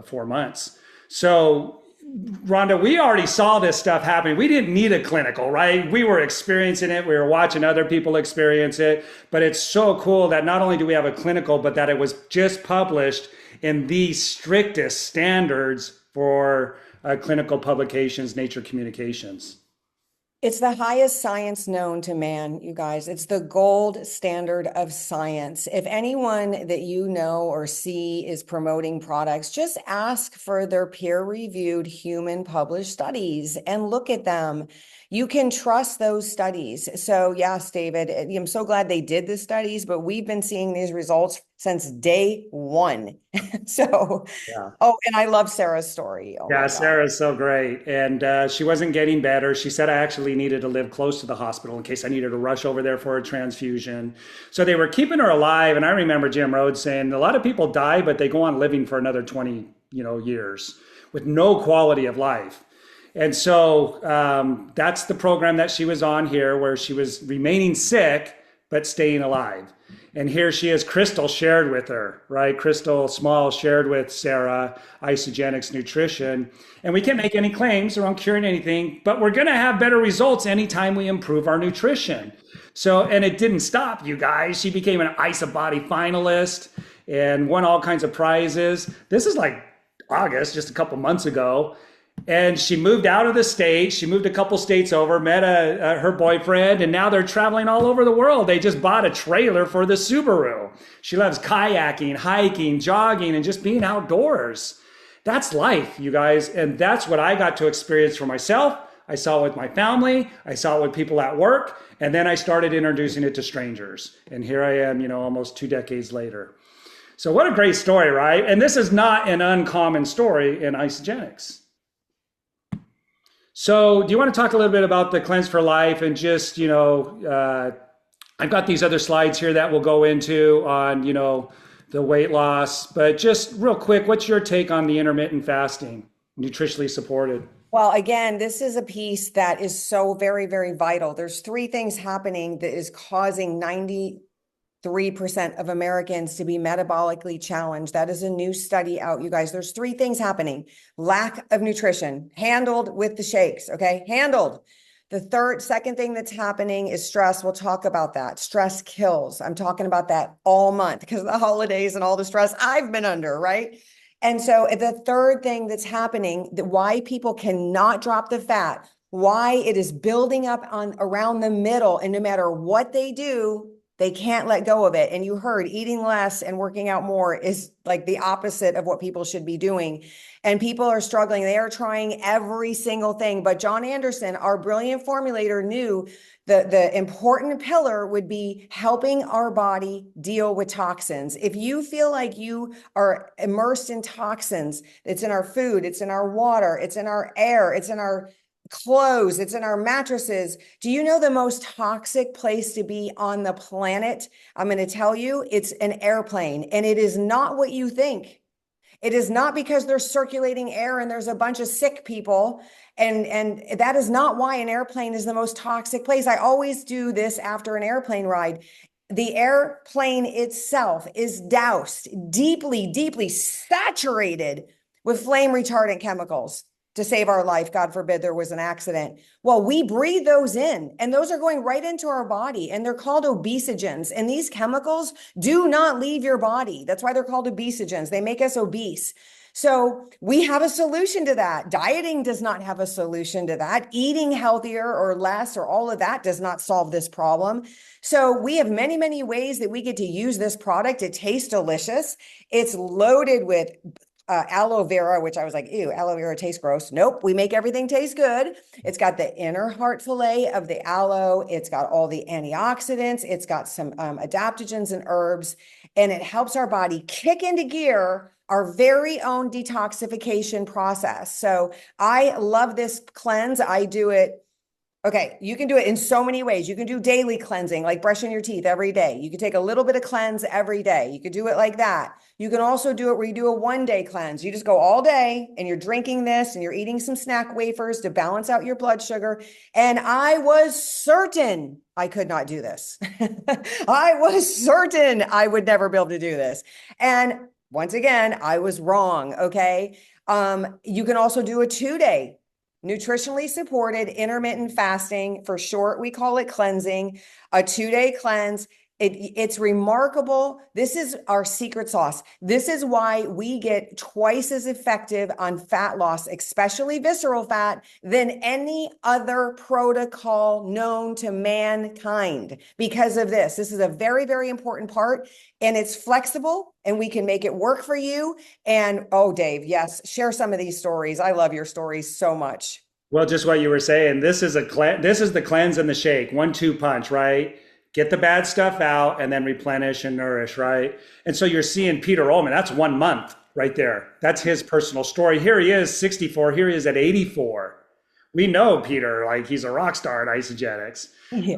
4 months. So Rhonda, we already saw this stuff happening. We didn't need a clinical, right? We were experiencing it. We were watching other people experience it. But it's so cool that not only do we have a clinical, but that it was just published in the strictest standards for clinical publications, Nature Communications. It's the highest science known to man, you guys. It's the gold standard of science. If anyone that you know or see is promoting products, just ask for their peer-reviewed human published studies and look at them. You can trust those studies. So yes, David, I'm so glad they did the studies, but we've been seeing these results since day one. So, yeah. Oh, and I love Sarah's story. Oh yeah, Sarah's so great. And she wasn't getting better. She said I actually needed to live close to the hospital in case I needed to rush over there for a transfusion. So they were keeping her alive. And I remember Jim Rhodes saying a lot of people die, but they go on living for another 20 years with no quality of life. And so that's the program that she was on here, where she was remaining sick, but staying alive. And here she is, Crystal shared with her, right? Crystal Small shared with Sarah, Isagenix Nutrition. And we can't make any claims around curing anything, but we're going to have better results anytime we improve our nutrition. So, and it didn't stop, you guys. She became an IsaBody finalist and won all kinds of prizes. This is like August, just a couple months ago. And she moved out of the state. She moved a couple states over, met her boyfriend, and now they're traveling all over the world. They just bought a trailer for the Subaru. She loves kayaking, hiking, jogging, and just being outdoors. That's life, you guys. And that's what I got to experience for myself. I saw it with my family. I saw it with people at work. And then I started introducing it to strangers. And here I am, almost 2 decades later. So what a great story, right? And this is not an uncommon story in Isagenix. So do you want to talk a little bit about the Cleanse for Life and just, I've got these other slides here that we'll go into on, the weight loss, but just real quick, what's your take on the intermittent fasting, nutritionally supported? Well, again, this is a piece that is so very, very vital. There's 3 things happening that is causing 3% of Americans to be metabolically challenged. That is a new study out, you guys. There's three things happening. Lack of nutrition, handled with the shakes, okay? Handled. The second thing that's happening is stress. We'll talk about that. Stress kills. I'm talking about that all month because of the holidays and all the stress I've been under, right? And so the third thing that's happening, why people cannot drop the fat, why it is building up on around the middle, and no matter what they do, they can't let go of it. And you heard eating less and working out more is like the opposite of what people should be doing. And people are struggling. They are trying every single thing. But John Anderson, our brilliant formulator, knew the important pillar would be helping our body deal with toxins. If you feel like you are immersed in toxins, it's in our food, it's in our water, it's in our air, it's in our clothes, it's in our mattresses. Do you know the most toxic place to be on the planet? I'm going to tell you, it's an airplane, and it is not what you think. It is not because there's circulating air and there's a bunch of sick people. And that is not why an airplane is the most toxic place. I always do this after an airplane ride. The airplane itself is doused, deeply, deeply saturated with flame retardant chemicals to save our life. God forbid there was an accident. Well, we breathe those in, and those are going right into our body, and they're called obesogens. And these chemicals do not leave your body. That's why they're called obesogens. They make us obese. So we have a solution to that. Dieting does not have a solution to that. Eating healthier or less or all of that does not solve this problem. So we have many, many ways that we get to use this product. It tastes delicious. It's loaded with aloe vera, which I was like, ew, aloe vera tastes gross. Nope, we make everything taste good. It's got the inner heart fillet of the aloe. It's got all the antioxidants. It's got some adaptogens and herbs, and it helps our body kick into gear our very own detoxification process. So I love this cleanse. I do it. Okay, you can do it in so many ways. You can do daily cleansing, like brushing your teeth every day. You can take a little bit of cleanse every day. You could do it like that. You can also do it where you do a 1-day cleanse. You just go all day and you're drinking this and you're eating some snack wafers to balance out your blood sugar. And I was certain I could not do this. I was certain I would never be able to do this. And once again, I was wrong, okay? You can also do a 2-day nutritionally supported intermittent fasting. For short, we call it cleansing. A 2-day cleanse. It's remarkable. This is our secret sauce. This is why we get twice as effective on fat loss, especially visceral fat, than any other protocol known to mankind because of this. This is a very, very important part, and it's flexible, and we can make it work for you. And oh, Dave, yes, share some of these stories. I love your stories so much. Well, just what you were saying, this is the cleanse and the shake, 1-2 punch, right? Get the bad stuff out and then replenish and nourish, right? And so you're seeing Peter Ullman, that's 1 month right there. That's his personal story. Here he is, 64. Here he is at 84. We know Peter, like he's a rock star at Isogenics. Yeah.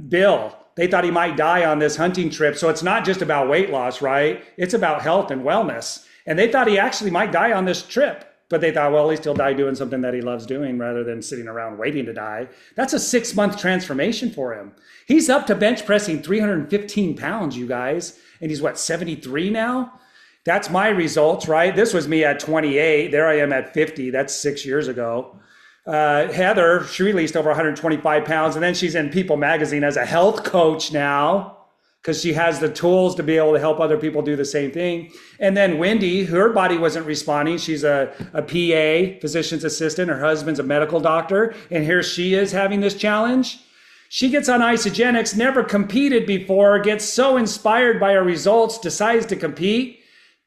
Bill, they thought he might die on this hunting trip. So it's not just about weight loss, right? It's about health and wellness. And they thought he actually might die on this trip. But they thought, well, at least he'll die doing something that he loves doing rather than sitting around waiting to die. That's a 6-month transformation for him. He's up to bench pressing 315 pounds, you guys. And he's what, 73 now? That's my results, right? This was me at 28. There I am at 50. That's 6 years ago. Heather, she released over 125 pounds. And then she's in People magazine as a health coach now, because she has the tools to be able to help other people do the same thing. And then Wendy, her body wasn't responding. She's a PA, physician's assistant. Her husband's a medical doctor. And here she is having this challenge. She gets on Isogenics, never competed before, gets so inspired by her results, decides to compete.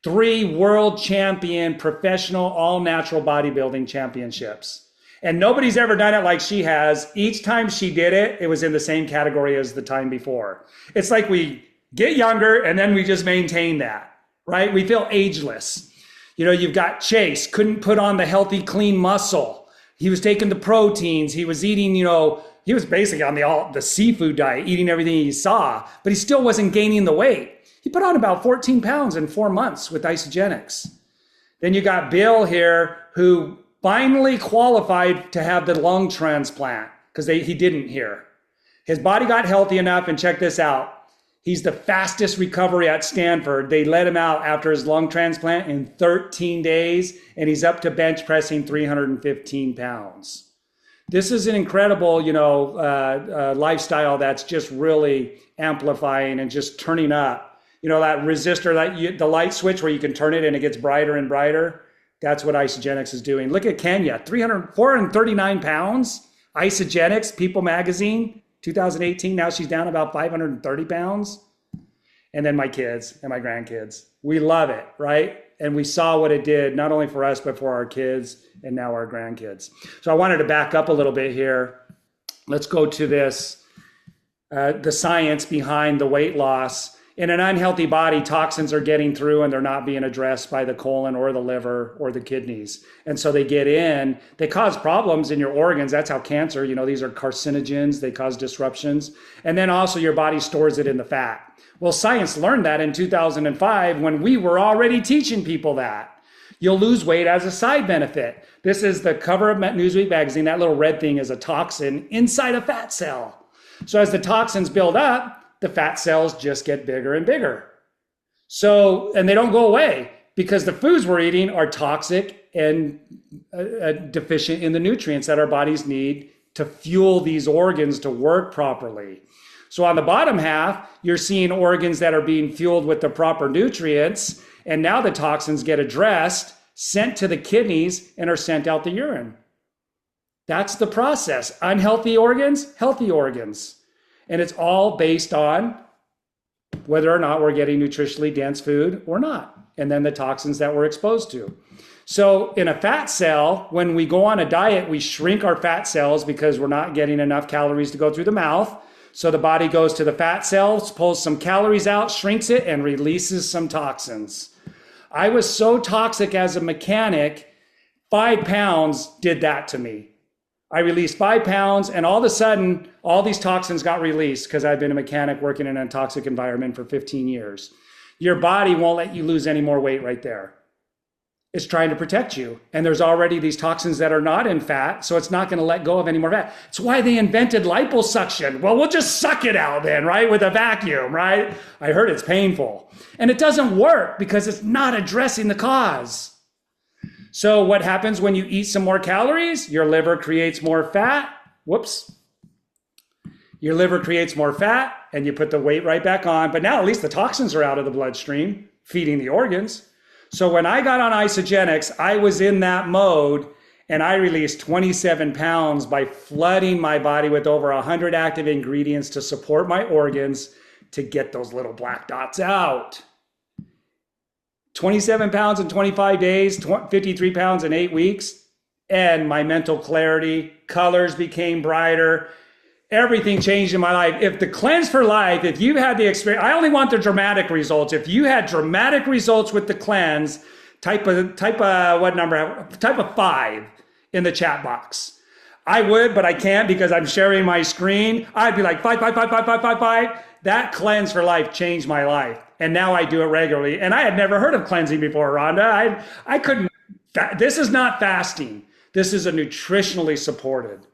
3 world champion professional all-natural bodybuilding championships. And nobody's ever done it like she has. Each time she did it, it was in the same category as the time before. It's like we get younger and then we just maintain that, right? We feel ageless. You know, you've got Chase, couldn't put on the healthy, clean muscle. He was taking the proteins. He was eating, he was basically on the seafood diet, eating everything he saw, but he still wasn't gaining the weight. He put on about 14 pounds in 4 months with Isogenics. Then you got Bill here, who finally qualified to have the lung transplant because he didn't here. His body got healthy enough, and check this out. He's the fastest recovery at Stanford. They let him out after his lung transplant in 13 days, and he's up to bench pressing 315 pounds. This is an incredible, lifestyle that's just really amplifying and just turning up. That resistor, the light switch where you can turn it and it gets brighter and brighter. That's what Isagenix is doing. Look at Kenya, 439 pounds. Isagenix, People Magazine, 2018. Now she's down about 530 pounds. And then my kids and my grandkids. We love it, right? And we saw what it did, not only for us, but for our kids and now our grandkids. So I wanted to back up a little bit here. Let's go to this, the science behind the weight loss. In an unhealthy body, toxins are getting through and they're not being addressed by the colon or the liver or the kidneys. And so they get in, they cause problems in your organs. That's how cancer, these are carcinogens, they cause disruptions. And then also your body stores it in the fat. Well, science learned that in 2005 when we were already teaching people that. You'll lose weight as a side benefit. This is the cover of Newsweek magazine. That little red thing is a toxin inside a fat cell. So as the toxins build up, the fat cells just get bigger and bigger. So, and they don't go away because the foods we're eating are toxic and deficient in the nutrients that our bodies need to fuel these organs to work properly. So on the bottom half, you're seeing organs that are being fueled with the proper nutrients. And now the toxins get addressed, sent to the kidneys, and are sent out the urine. That's the process. Unhealthy organs, healthy organs. And it's all based on whether or not we're getting nutritionally dense food or not. And then the toxins that we're exposed to. So in a fat cell, when we go on a diet, we shrink our fat cells because we're not getting enough calories to go through the mouth. So the body goes to the fat cells, pulls some calories out, shrinks it, and releases some toxins. I was so toxic as a mechanic, 5 pounds did that to me. I released 5 pounds, and all of a sudden, all these toxins got released because I've been a mechanic working in a toxic environment for 15 years. Your body won't let you lose any more weight right there. It's trying to protect you. And there's already these toxins that are not in fat, so it's not going to let go of any more fat. It's why they invented liposuction. Well, we'll just suck it out then, right? With a vacuum, right? I heard it's painful. And it doesn't work because it's not addressing the cause. So what happens when you eat some more calories? Your liver creates more fat. Whoops. Your liver creates more fat and you put the weight right back on. But now at least the toxins are out of the bloodstream, feeding the organs. So when I got on Isagenix, I was in that mode and I released 27 pounds by flooding my body with over 100 active ingredients to support my organs to get those little black dots out. 27 pounds in 25 days, 53 pounds in 8 weeks, and my mental clarity, colors became brighter. Everything changed in my life. If the cleanse for life, if you had the experience, I only want the dramatic results. If you had dramatic results with the cleanse, type a 5 in the chat box. I would, but I can't because I'm sharing my screen. I'd be like 5, 5, 5, 5, 5, 5, 5. That cleanse for life changed my life. And now I do it regularly. And I had never heard of cleansing before, Rhonda. I couldn't, this is not fasting. This is a nutritionally supported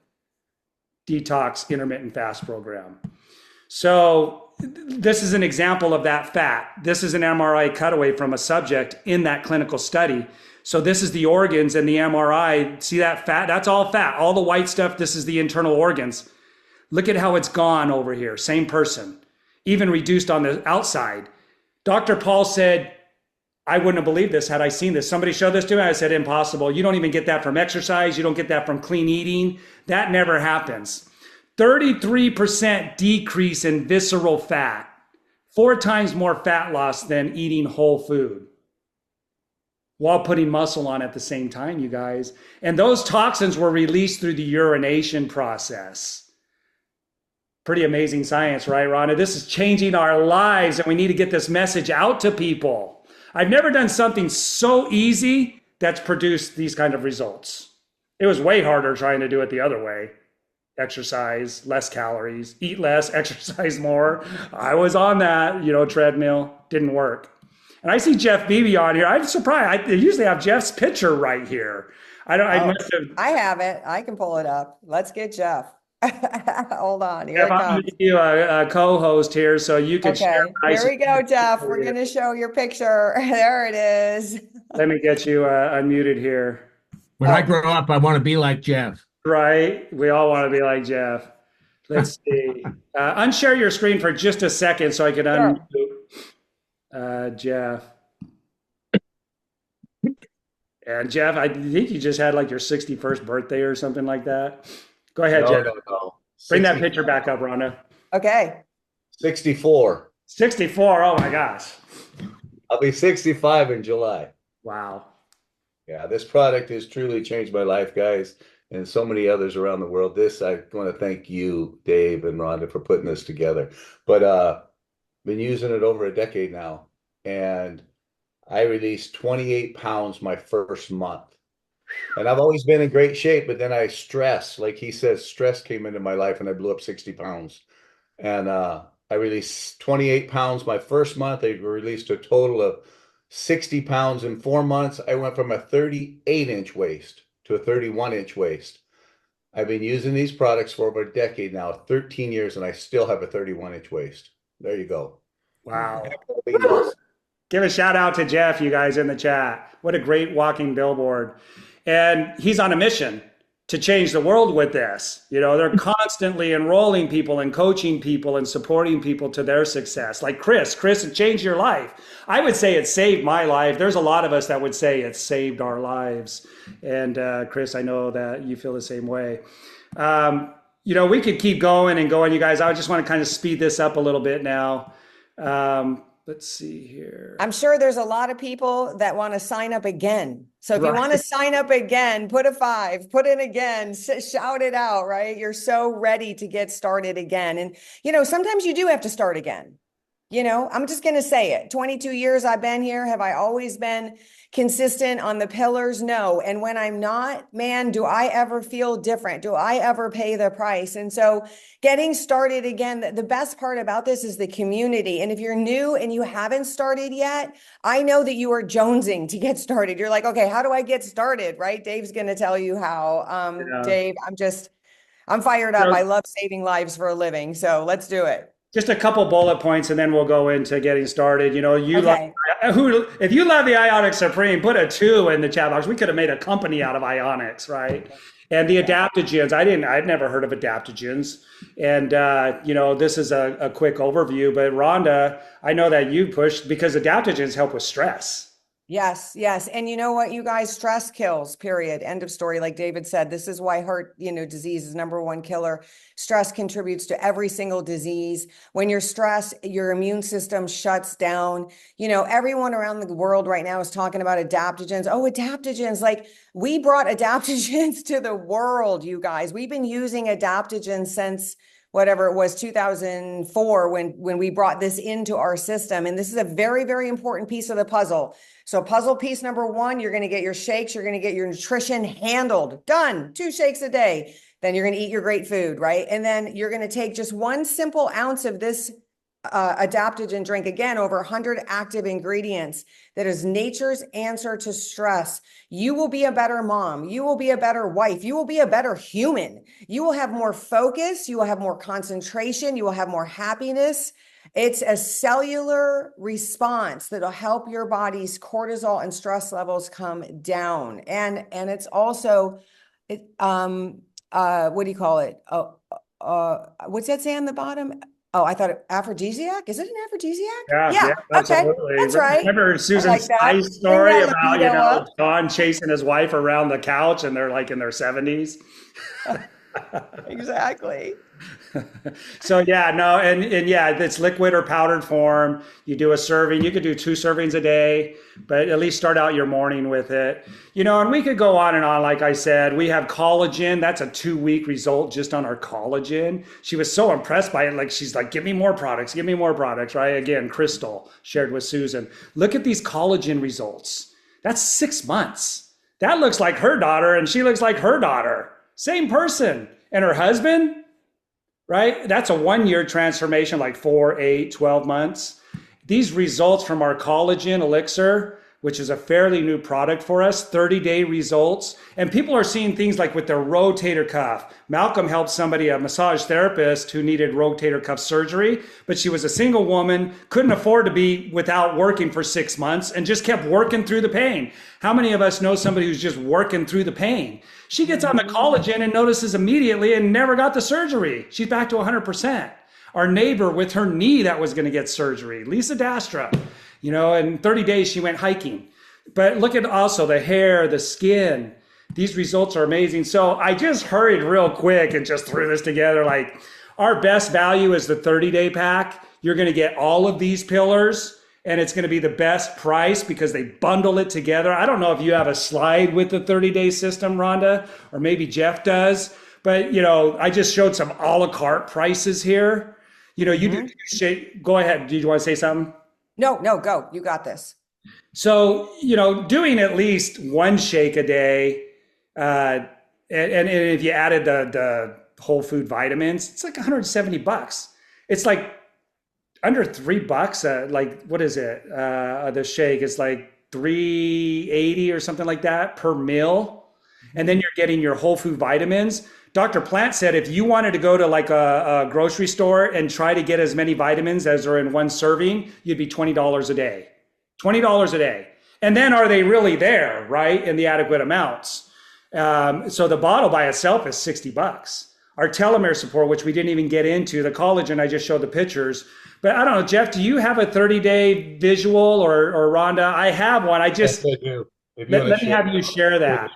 detox intermittent fast program. So this is an example of that fat. This is an MRI cutaway from a subject in that clinical study. So this is the organs and the MRI. See that fat? That's all fat. All the white stuff, this is the internal organs. Look at how it's gone over here. Same person, even reduced on the outside. Dr. Paul said, I wouldn't have believed this had I seen this. Somebody showed this to me. I said, impossible. You don't even get that from exercise. You don't get that from clean eating. That never happens. 33% decrease in visceral fat, 4 times more fat loss than eating whole food while putting muscle on at the same time, you guys. And those toxins were released through the urination process. Pretty amazing science, right, Rhonda? This is changing our lives, and we need to get this message out to people. I've never done something so easy that's produced these kind of results. It was way harder trying to do it the other way. Exercise, less calories, eat less, exercise more. I was on that, treadmill, didn't work. And I see Jeff Beebe on here. I'm surprised. I usually have Jeff's picture right here. I must have. I have it. I can pull it up. Let's get Jeff. Hold on, here Jeff, it I'm going comes. to give you a co-host here so you could share Okay, nice. here we go, Jeff. We're gonna show your picture. There it is. Let me get you unmuted here. When I Oh, grow up, I want to be like Jeff. Right? We all want to be like Jeff. Let's see. Unshare your screen for just a second so I can unmute sure. Jeff. And Jeff, I think you just had like your 61st birthday or something like that. Go ahead, No, Jeff. no, no. Bring that 60 picture back up, Rhonda. Okay. 64. 64. Oh my gosh. I'll be 65 in July. Wow. Yeah, this product has truly changed my life, guys, and so many others around the world. I want to thank you, Dave and Rhonda, for putting this together. But been using it over a decade now, and I released 28 pounds my first month. And I've always been in great shape, but then like he says, stress came into my life and I blew up 60 pounds. And I released 28 pounds my first month. I released a total of 60 pounds in 4 months. I went from a 38-inch waist to a 31-inch waist. I've been using these products for over a decade now, 13 years, and I still have a 31-inch waist. There you go. Wow. Yes. Give a shout out to Jeff, you guys in the chat. What a great walking billboard. And he's on a mission to change the world with this. You know, they're constantly enrolling people and coaching people and supporting people to their success. Like Chris, it changed your life. I would say it saved my life. There's a lot of us that would say it saved our lives. And Chris, I know that you feel the same way. You know, we could keep going and going, you guys. I just want to kind of speed this up a little bit now. Let's see here. I'm sure there's a lot of people that want to sign up again. So if you Right. want to sign up again, put a 5, put in again, shout it out, right? You're so ready to get started again. And, you know, sometimes you do have to start again. You know, I'm just going to say it. 22 years I've been here. Have I always been consistent on the pillars? No. And when I'm not, man, do I ever feel different? Do I ever pay the price? And so getting started again, the best part about this is the community. And if you're new and you haven't started yet, I know that you are jonesing to get started. You're like, okay, how do I get started? Right? Dave's going to tell you how. Yeah. Dave, I'm fired up. I love saving lives for a living. So let's do it. Just a couple bullet points, and then we'll go into getting started. You know, Okay. if you love the Ionic Supreme, put a 2 in the chat box. We could have made a company out of Ionics, right? And the adaptogens, I've never heard of adaptogens. And, you know, this is a quick overview, but Rhonda, I know that you pushed because adaptogens help with stress. Yes, yes. And you know what, you guys, stress kills, period. End of story. Like David said, this is why heart, disease is #1 killer. Stress contributes to every single disease. When you're stressed, your immune system shuts down. You know, everyone around the world right now is talking about adaptogens. Oh, adaptogens. Like we brought adaptogens to the world, you guys. We've been using adaptogens since whatever it was, 2004, when we brought this into our system. And this is a very, very important piece of the puzzle. So puzzle piece #1, you're going to get your shakes. You're going to get your nutrition handled. Done. 2 shakes a day. Then you're going to eat your great food, right? And then you're going to take just 1 simple ounce of this adaptogen drink. Again, over 100 active ingredients. That is nature's answer to stress. You will be a better mom. You will be a better wife. You will be a better human. You will have more focus. You will have more concentration. You will have more happiness. It's a cellular response that'll help your body's cortisol and stress levels come down. And it's also, what do you call it? What's that say on the bottom? Oh, I thought aphrodisiac. Is it an aphrodisiac? Yeah, Okay, absolutely. that's right. Remember Susan like that. Sai's Bring story that about, libido up. John chasing his wife around the couch and they're like in their 70s? Exactly. So yeah, no, and yeah, it's liquid or powdered form. You do a serving. You could do 2 servings a day, but at least start out your morning with it. You know, and we could go on and on. Like I said, we have collagen. That's a 2-week result just on our collagen. She was so impressed by it. Like she's like, give me more products, right? Again, Crystal shared with Susan. Look at these collagen results. That's 6 months. That looks like her daughter, and she looks like her daughter. Same person. And her husband, right? That's a 1-year transformation, like 4, 8, 12 months. These results from our collagen elixir, which is a fairly new product for us, 30-day results. And people are seeing things like with their rotator cuff. Malcolm helped somebody, a massage therapist who needed rotator cuff surgery, but she was a single woman, couldn't afford to be without working for 6 months and just kept working through the pain. How many of us know somebody who's just working through the pain? She gets on the collagen and notices immediately and never got the surgery. She's back to 100%. Our neighbor with her knee that was going to get surgery, Lisa Dastra, in 30 days she went hiking. But look at also the hair, the skin. These results are amazing. So I just hurried real quick and just threw this together. Like, our best value is the 30-day pack. You're going to get all of these pillars, and it's going to be the best price because they bundle it together. I don't know if you have a slide with the 30-day system, Rhonda, or maybe Jeff does. But, I just showed some a la carte prices here. You do shake. Go ahead. Did you want to say something? No, go. You got this. So, doing at least one shake a day, and if you added the whole food vitamins, it's like $170. It's like under $3. Like, what is it? The shake is like $3.80 or something like that per meal. And then you're getting your whole food vitamins. Dr. Plant said if you wanted to go to like a grocery store and try to get as many vitamins as are in one serving, you'd be $20 a day. $20 a day. And then are they really there, right? In the adequate amounts. So the bottle by itself is $60. Our telomere support, which we didn't even get into, the collagen, I just showed the pictures. But I don't know, Jeff, do you have a 30-day visual or Rhonda? I have one. Yes, I do. Let me have you share that.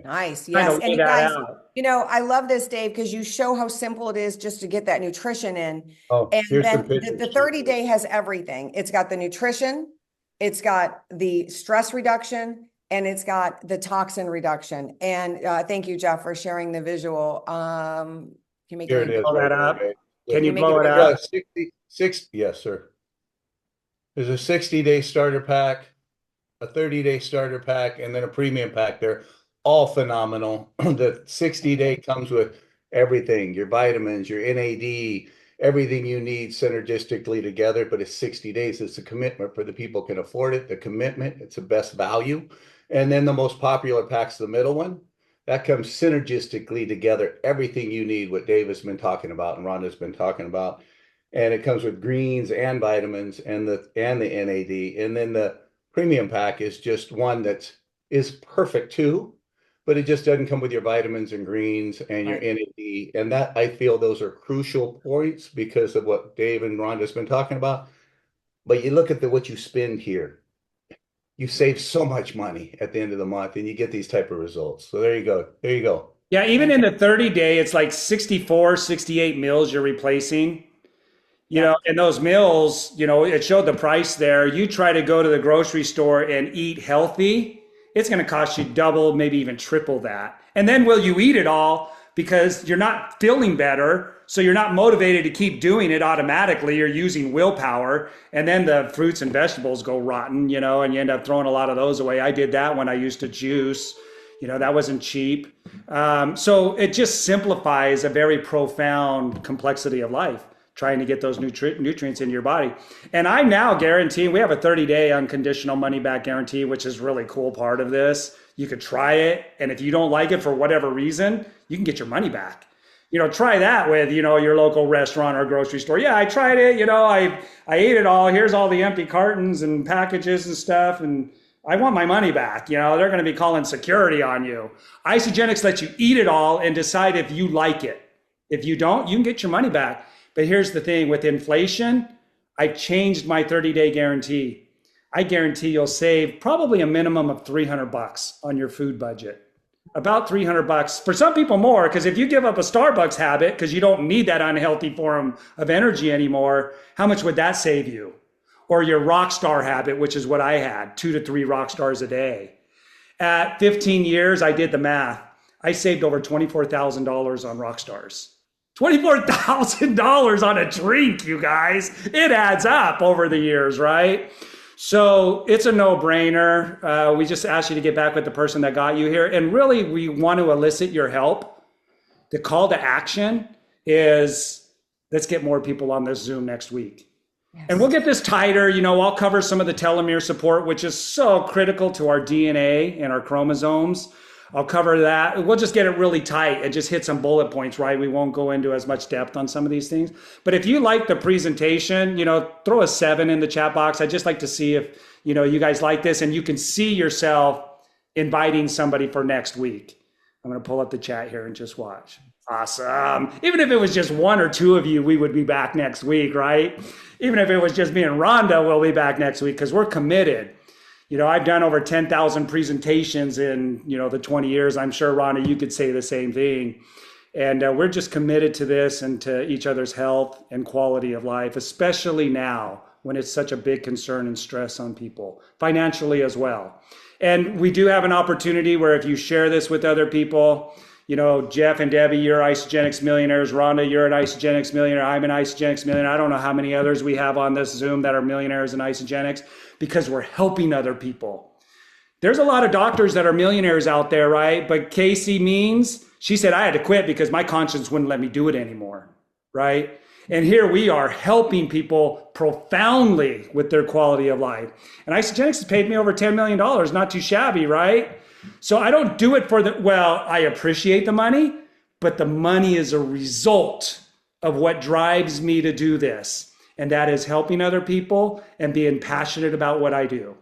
Nice. Yes. And you that guys, out. I love this, Dave, because you show how simple it is just to get that nutrition in. Oh, And here's some then pictures. the 30-day has everything. It's got the nutrition, it's got the stress reduction, and it's got the toxin reduction. And thank you, Jeff, for sharing the visual. Can you make Here it is. blow that right up? there, okay. Can you make blow it it bigger? up? 60, yes, sir. There's a 60-day starter pack, a 30-day starter pack, and then a premium pack. They're all phenomenal. The 60-day comes with everything, your vitamins, your NAD, everything you need synergistically together, but it's 60 days. It's a commitment for the people who can afford it, the commitment, it's the best value. And then the most popular pack's the middle one. That comes synergistically together, everything you need, what Dave has been talking about and Rhonda's been talking about. And it comes with greens and vitamins and the NAD. And then the premium pack is just one that is perfect too, but it just doesn't come with your vitamins and greens and your NAD. And that, I feel those are crucial points because of what Dave and Rhonda's been talking about. But you look at what you spend here, you save so much money at the end of the month and you get these type of results. So there you go. There you go. Yeah, even in the 30-day, it's like 64, 68 meals you're replacing. And those meals, it showed the price there. You try to go to the grocery store and eat healthy, it's going to cost you double, maybe even triple that. And then will you eat it all because you're not feeling better? So you're not motivated to keep doing it automatically. You're using willpower. And then the fruits and vegetables go rotten, and you end up throwing a lot of those away. I did that when I used to juice. That wasn't cheap. So it just simplifies a very profound complexity of life, trying to get those nutrients into your body. And I now guarantee, we have a 30-day unconditional money back guarantee, which is really cool part of this. You could try it. And if you don't like it for whatever reason, you can get your money back. Try that with, your local restaurant or grocery store. Yeah, I tried it. I ate it all. Here's all the empty cartons and packages and stuff. And I want my money back. They're going to be calling security on you. Isogenics lets you eat it all and decide if you like it. If you don't, you can get your money back. But here's the thing, with inflation, I've changed my 30-day guarantee. I guarantee you'll save probably a minimum of $300 on your food budget. About $300. For some people more, because if you give up a Starbucks habit because you don't need that unhealthy form of energy anymore, how much would that save you? Or your rock star habit, which is what I had, 2 to 3 rock stars a day. At 15 years, I did the math. I saved over $24,000 on rock stars. $24,000 on a drink, you guys. It adds up over the years, right? So it's a no-brainer. We just asked you to get back with the person that got you here. And really, we want to elicit your help. The call to action is, let's get more people on this Zoom next week. And we'll get this tighter. I'll cover some of the telomere support, which is so critical to our DNA and our chromosomes. I'll cover that. We'll just get it really tight and just hit some bullet points, right? We won't go into as much depth on some of these things. But if you like the presentation, throw a 7 in the chat box. I'd just like to see if, you guys like this and you can see yourself inviting somebody for next week. I'm going to pull up the chat here and just watch. Awesome. Even if it was just 1 or 2 of you, we would be back next week, right? Even if it was just me and Rhonda, we'll be back next week because we're committed. I've done over 10,000 presentations in, the 20 years. I'm sure, Rhonda, you could say the same thing. And we're just committed to this and to each other's health and quality of life, especially now when it's such a big concern and stress on people, financially as well. And we do have an opportunity where if you share this with other people, Jeff and Debbie, you're Isogenics millionaires. Rhonda, you're an Isogenics millionaire. I'm an Isogenics millionaire. I don't know how many others we have on this Zoom that are millionaires in Isogenics because we're helping other people. There's a lot of doctors that are millionaires out there, right? But Casey Means, she said, I had to quit because my conscience wouldn't let me do it anymore, right? And here we are helping people profoundly with their quality of life. And Isogenics has paid me over $10 million, not too shabby, right? So I don't do it I appreciate the money, but the money is a result of what drives me to do this. And that is helping other people and being passionate about what I do.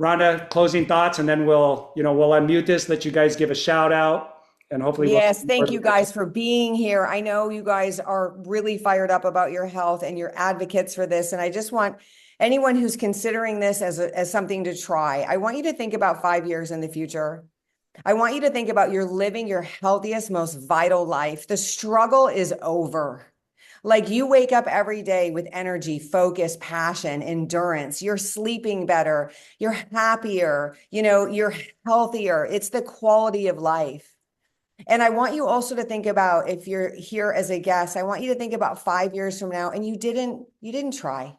Rhonda, closing thoughts, and then we'll unmute this, let you guys give a shout out. And hopefully, yes, thank you guys for being here. I know you guys are really fired up about your health and you're advocates for this. And I just want anyone who's considering this as something to try, I want you to think about 5 years in the future. I want you to think about you're living your healthiest, most vital life. The struggle is over. Like you wake up every day with energy, focus, passion, endurance. You're sleeping better. You're happier. You're healthier. It's the quality of life. And I want you also to think about, if you're here as a guest, I want you to think about 5 years from now and you didn't try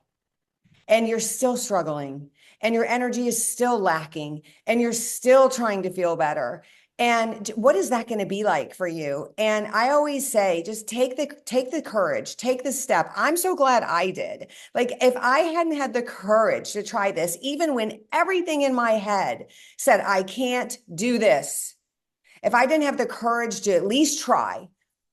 and you're still struggling and your energy is still lacking and you're still trying to feel better. And what is that going to be like for you? And I always say, just take the courage, take the step. I'm so glad I did. Like if I hadn't had the courage to try this, even when everything in my head said, I can't do this, if I didn't have the courage to at least try,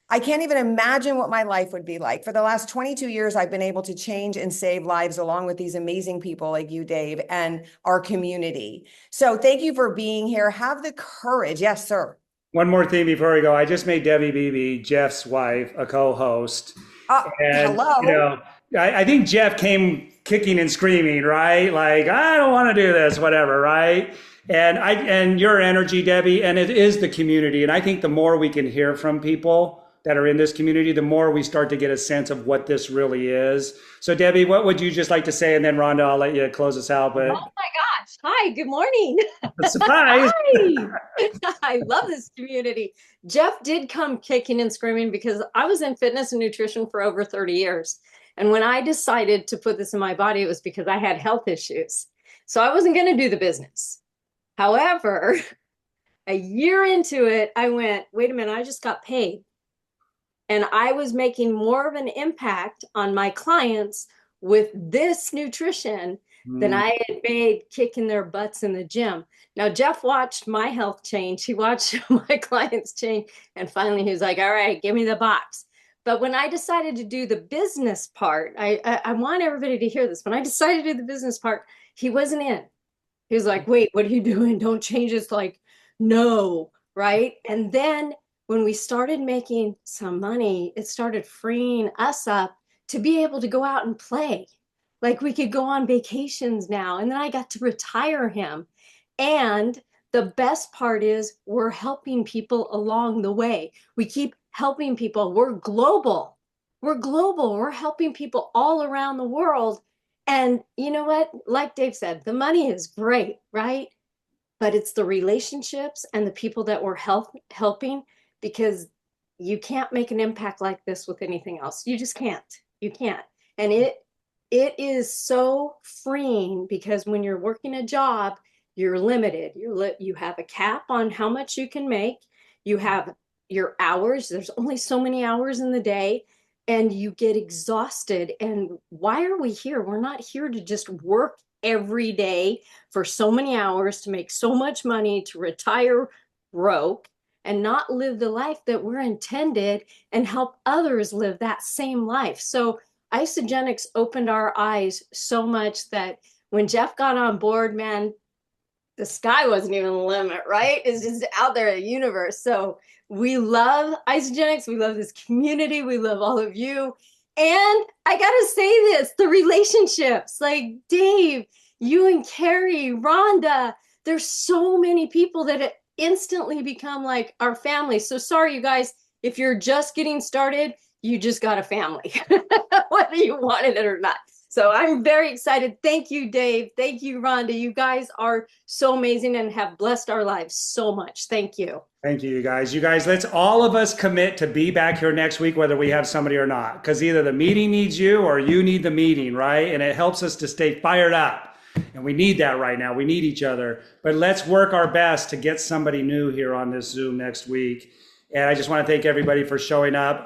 I can't even imagine what my life would be like. For the last 22 years, I've been able to change and save lives along with these amazing people like you, Dave, and our community. So thank you for being here. Have the courage. Yes, sir. One more thing before we go. I just made Debbie Beebe, Jeff's wife, a co-host. And, hello. I think Jeff came kicking and screaming, right? Like, I don't want to do this, whatever, right? And your energy, Debbie, and it is the community. And I think the more we can hear from people that are in this community, the more we start to get a sense of what this really is. So Debbie, what would you just like to say? And then Rhonda, I'll let you close us out. But oh my gosh. Hi, good morning. Surprise. Hi. I love this community. Jeff did come kicking and screaming because I was in fitness and nutrition for over 30 years. And when I decided to put this in my body, it was because I had health issues. So I wasn't going to do the business. However, a year into it, I went, wait a minute, I just got paid. And I was making more of an impact on my clients with this nutrition than I had made kicking their butts in the gym. Now, Jeff watched my health change. He watched my clients change. And finally, he was like, all right, give me the box. But when I decided to do the business part, I want everybody to hear this. When I decided to do the business part, he wasn't in. He was like, wait, what are you doing? Don't change. It's like, no, right? And then when we started making some money, it started freeing us up to be able to go out and play. Like we could go on vacations now. And then I got to retire him. And the best part is we're helping people along the way. We keep helping people. We're global. We're global. We're helping people all around the world. And you know what? Like Dave said, the money is great, right? But it's the relationships and the people that we're helping, because you can't make an impact like this with anything else. You just can't. You can't. And it is so freeing, because when you're working a job, you're limited. You have a cap on how much you can make. You have your hours. There's only so many hours in the day. and you get exhausted. And why are we here? We're not here to just work every day for so many hours to make so much money, to retire broke and not live the life that we're intended and help others live that same life. So Isogenics opened our eyes so much that when Jeff got on board, man, the sky wasn't even the limit, right? It's just out there in the universe. So we love Isogenics. We love this community. We love all of you. And I got to say this, the relationships, like Dave, you and Carrie, Rhonda, there's so many people that instantly become like our family. So sorry, you guys, if you're just getting started, you just got a family, whether you wanted it or not. So I'm very excited. Thank you, Dave. Thank you, Rhonda. You guys are so amazing and have blessed our lives so much. Thank you. Thank you, you guys. You guys, let's all of us commit to be back here next week, whether we have somebody or not, because either the meeting needs you or you need the meeting, right? And it helps us to stay fired up. And we need that right now. We need each other. But let's work our best to get somebody new here on this Zoom next week. And I just want to thank everybody for showing up.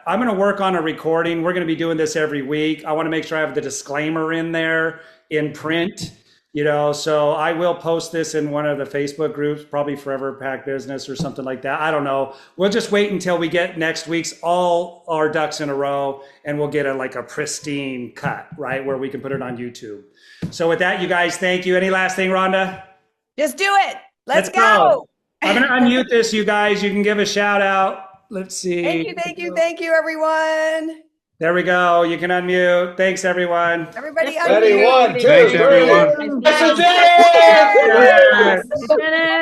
I'm going to work on a recording. We're going to be doing this every week. I want to make sure I have the disclaimer in there in print, so I will post this in one of the Facebook groups, probably Forever Pack Business or something like that. I don't know. We'll just wait until we get next week's all our ducks in a row, and we'll get a pristine cut, right, where we can put it on YouTube. So with that, you guys, thank you. Any last thing, Rhonda? Just do it. Let's go. I'm going to unmute this, you guys. You can give a shout out. Let's see. Thank you, everyone. There we go. You can unmute. Thanks, everyone. Everybody Ready, unmute. 1, 2, Thanks, 3. everyone.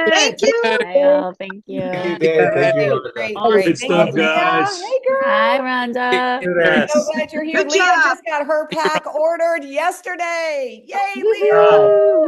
Thank you. Kyle, thank you. Thank you, Dave. Thank you, Rhonda. Great. Good Thank stuff, you, Leah. guys. Hey, girl. Hi, Rhonda. Do I'm this. so glad you're here. Good Leah job. just got her pack ordered yesterday. Yay, Leah. Woo-hoo.